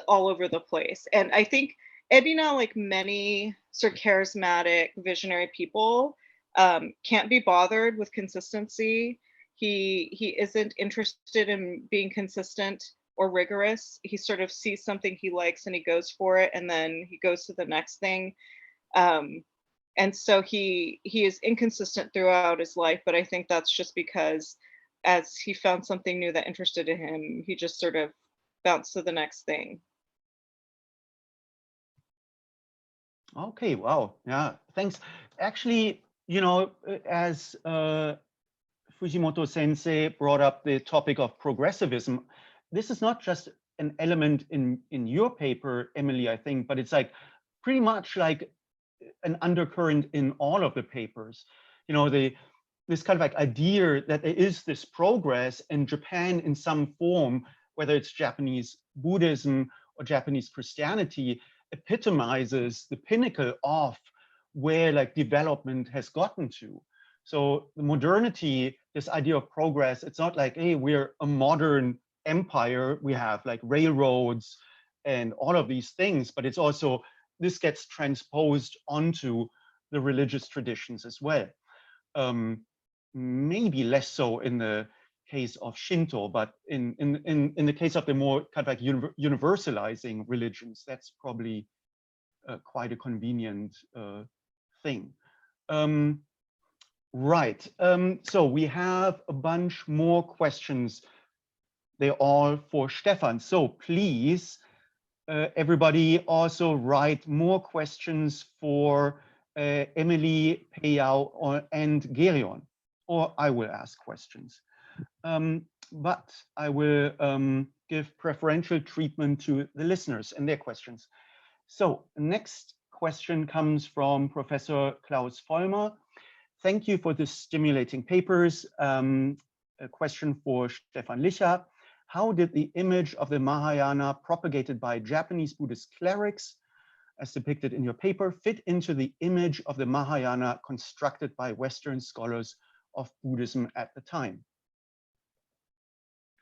all over the place. And I think Edina, like many sort of charismatic, visionary people, can't be bothered with consistency. He isn't interested in being consistent or rigorous. He sort of sees something he likes and he goes for it, and then he goes to the next thing. And so he is inconsistent throughout his life, but I think that's just because as he found something new that interested in him, he just sort of bounced to the next thing. Okay, wow, yeah, thanks. Actually, you know, as Fujimoto Sensei brought up the topic of progressivism, this is not just an element in your paper, Emily, I think, but it's like pretty much like an undercurrent in all of the papers. You know, this kind of like idea that there is this progress, and Japan in some form, whether it's Japanese Buddhism or Japanese Christianity, epitomizes the pinnacle of where like development has gotten to. So the modernity, this idea of progress, it's not like, hey, we're a modern empire, we have like railroads and all of these things, but it's also, this gets transposed onto the religious traditions as well. Maybe less so in the case of Shinto, but in the case of the more kind of like universalizing religions, that's probably quite a convenient thing. Right, so we have a bunch more questions. They're all for Stefan. So please, everybody also write more questions for Emily, Peyao, and Gerion, or I will ask questions. But I will give preferential treatment to the listeners and their questions. So next question comes from Professor Klaus Vollmer. Thank you for the stimulating papers. A question for Stefan Licher. How did the image of the Mahayana propagated by Japanese Buddhist clerics, as depicted in your paper, fit into the image of the Mahayana constructed by Western scholars of Buddhism at the time?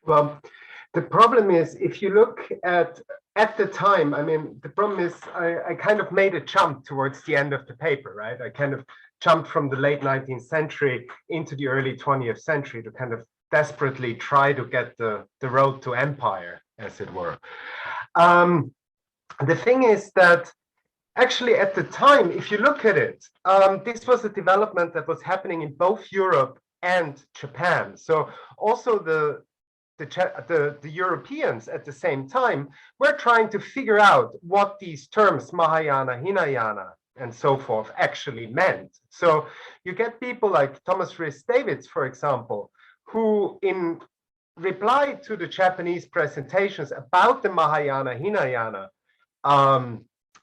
Well, the problem is, if you look at the time, I mean, the problem is I kind of made a jump towards the end of the paper, right? I kind of jumped from the late 19th century into the early 20th century to kind of desperately try to get the road to empire, as it were. The thing is that actually at the time, if you look at it, this was a development that was happening in both Europe and Japan. So also the Europeans at the same time were trying to figure out what these terms Mahayana, Hinayana, and so forth actually meant. So you get people like Thomas Rhys-Davids, for example, who in reply to the Japanese presentations about the Mahayana, Hinayana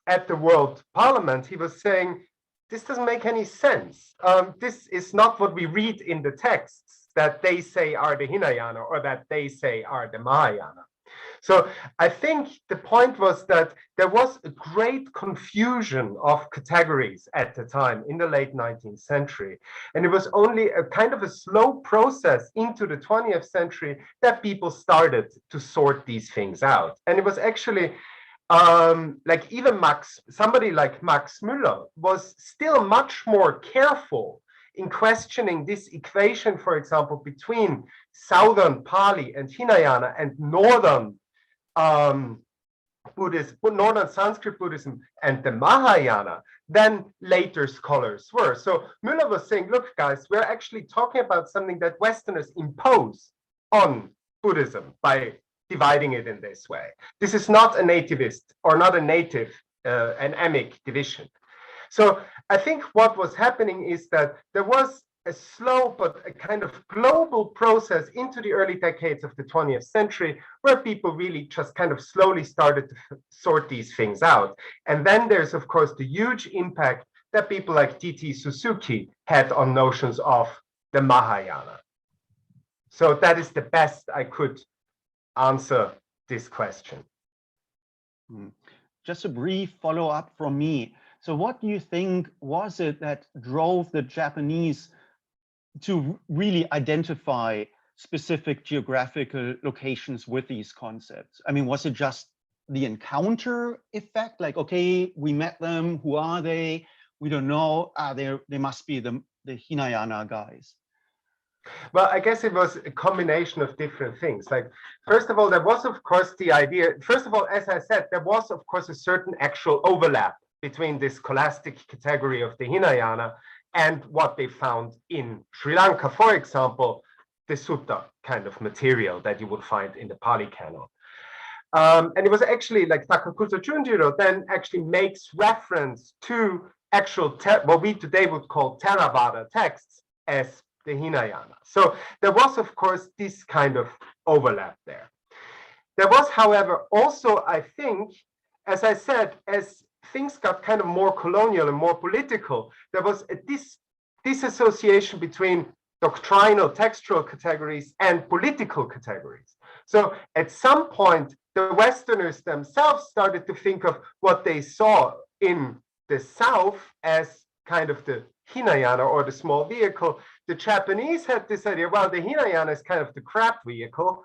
at the World Parliament, he was saying, this doesn't make any sense. This is not what we read in the texts that they say are the Hinayana or that they say are the Mahayana. So I think the point was that there was a great confusion of categories at the time in the late 19th century. And it was only a kind of a slow process into the 20th century that people started to sort these things out. And it was actually like even somebody like Max Müller was still much more careful in questioning this equation, for example, between Southern Pali and Hinayana and Northern Buddhism, Northern Sanskrit Buddhism and the Mahayana than later scholars were. So Müller was saying, look, guys, we're actually talking about something that Westerners impose on Buddhism by dividing it in this way. This is not a nativist or not a native, an emic division. So I think what was happening is that there was a slow but a kind of global process into the early decades of the 20th century, where people really just kind of slowly started to sort these things out. And then there's, of course, the huge impact that people like T.T. Suzuki had on notions of the Mahayana. So that is the best I could answer this question. Just a brief follow-up from me. So what do you think was it that drove the Japanese to really identify specific geographical locations with these concepts? I mean, was it just the encounter effect? Like, okay, we met them, who are they? We don't know, they must be the Hinayana guys. Well, I guess it was a combination of different things. Like, first of all, there was, of course, the idea, first of all, as I said, there was, of course, a certain actual overlap between this scholastic category of the Hinayana and what they found in Sri Lanka, for example, the sutta kind of material that you would find in the Pali canon. And it was actually like Takakusa Junjiro then actually makes reference to actual, what we today would call Theravada texts as the Hinayana. So there was, of course, this kind of overlap there. There was, however, also, I think, as I said, as things got kind of more colonial and more political, there was a disassociation between doctrinal textual categories and political categories. So at some point, the Westerners themselves started to think of what they saw in the South as kind of the Hinayana or the small vehicle. The Japanese had this idea, well, the Hinayana is kind of the crab vehicle.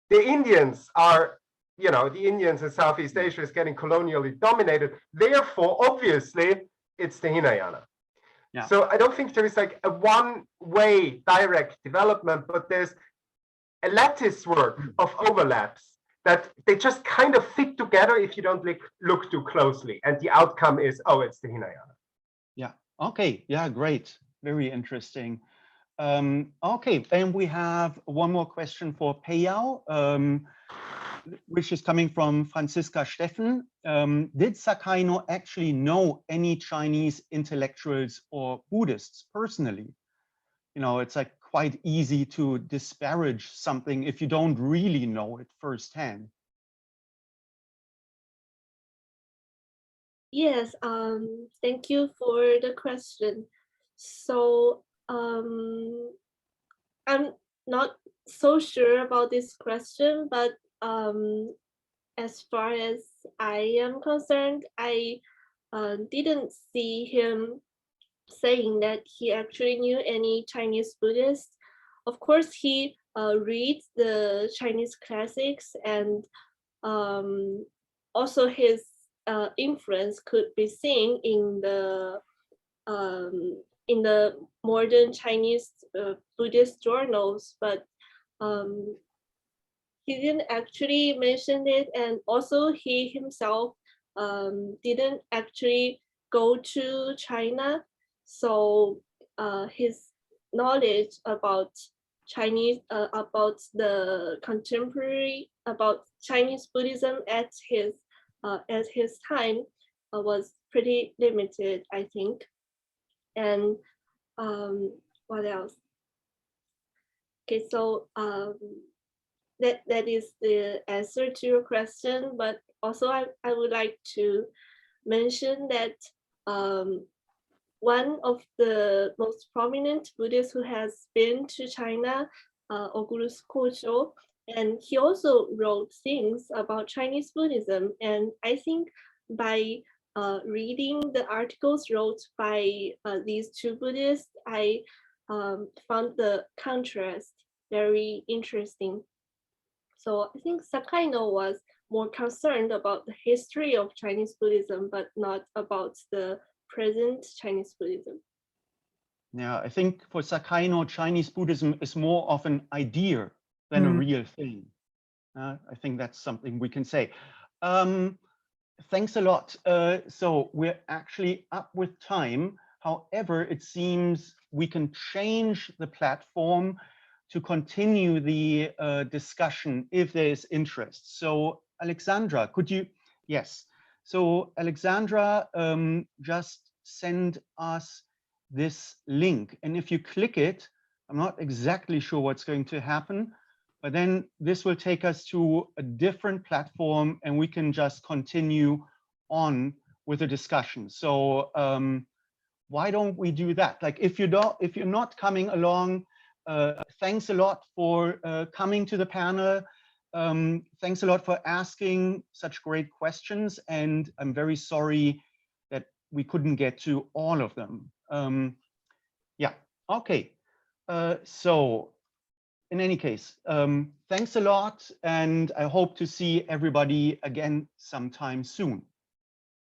The Indians are, the Indians in Southeast Asia is getting colonially dominated. Therefore, obviously, it's the Hinayana. Yeah. So I don't think there is like a one-way direct development, but there's a lattice work of overlaps that they just kind of fit together if you don't look too closely. And the outcome is, oh, it's the Hinayana. Yeah. Okay. Yeah, great. Very interesting. Okay, then we have one more question for Peiyao, which is coming from Franziska Steffen. Did Sakai no actually know any Chinese intellectuals or Buddhists personally? It's like quite easy to disparage something if you don't really know it firsthand. Yes, thank you for the question. So I'm not so sure about this question, but as far as I am concerned, I didn't see him saying that he actually knew any Chinese Buddhists. Of course, he reads the Chinese classics, and also his influence could be seen in the modern Chinese Buddhist journals, but he didn't actually mention it, and also he himself didn't actually go to China, so his knowledge about Chinese, about the contemporary, about Chinese Buddhism at his time was pretty limited, I think. And what else? Okay, so that is the answer to your question, but also I would like to mention that one of the most prominent Buddhists who has been to China, Ogurus Kocho, and he also wrote things about Chinese Buddhism. And I think by reading the articles wrote by these two Buddhists, I found the contrast very interesting. So I think Sakai no was more concerned about the history of Chinese Buddhism, but not about the present Chinese Buddhism. Yeah, I think for Sakai no, Chinese Buddhism is more of an idea than a real thing. I think that's something we can say. Thanks a lot. So we're actually up with time. However, it seems we can change the platform to continue the discussion if there is interest. So Alexandra, could you? Yes. So Alexandra just send us this link. And if you click it, I'm not exactly sure what's going to happen, but then this will take us to a different platform and we can just continue on with the discussion. So why don't we do that? Like if you're not coming along, thanks a lot for coming to the panel. Thanks a lot for asking such great questions. And I'm very sorry that we couldn't get to all of them. Yeah, okay. So in any case, thanks a lot. And I hope to see everybody again sometime soon.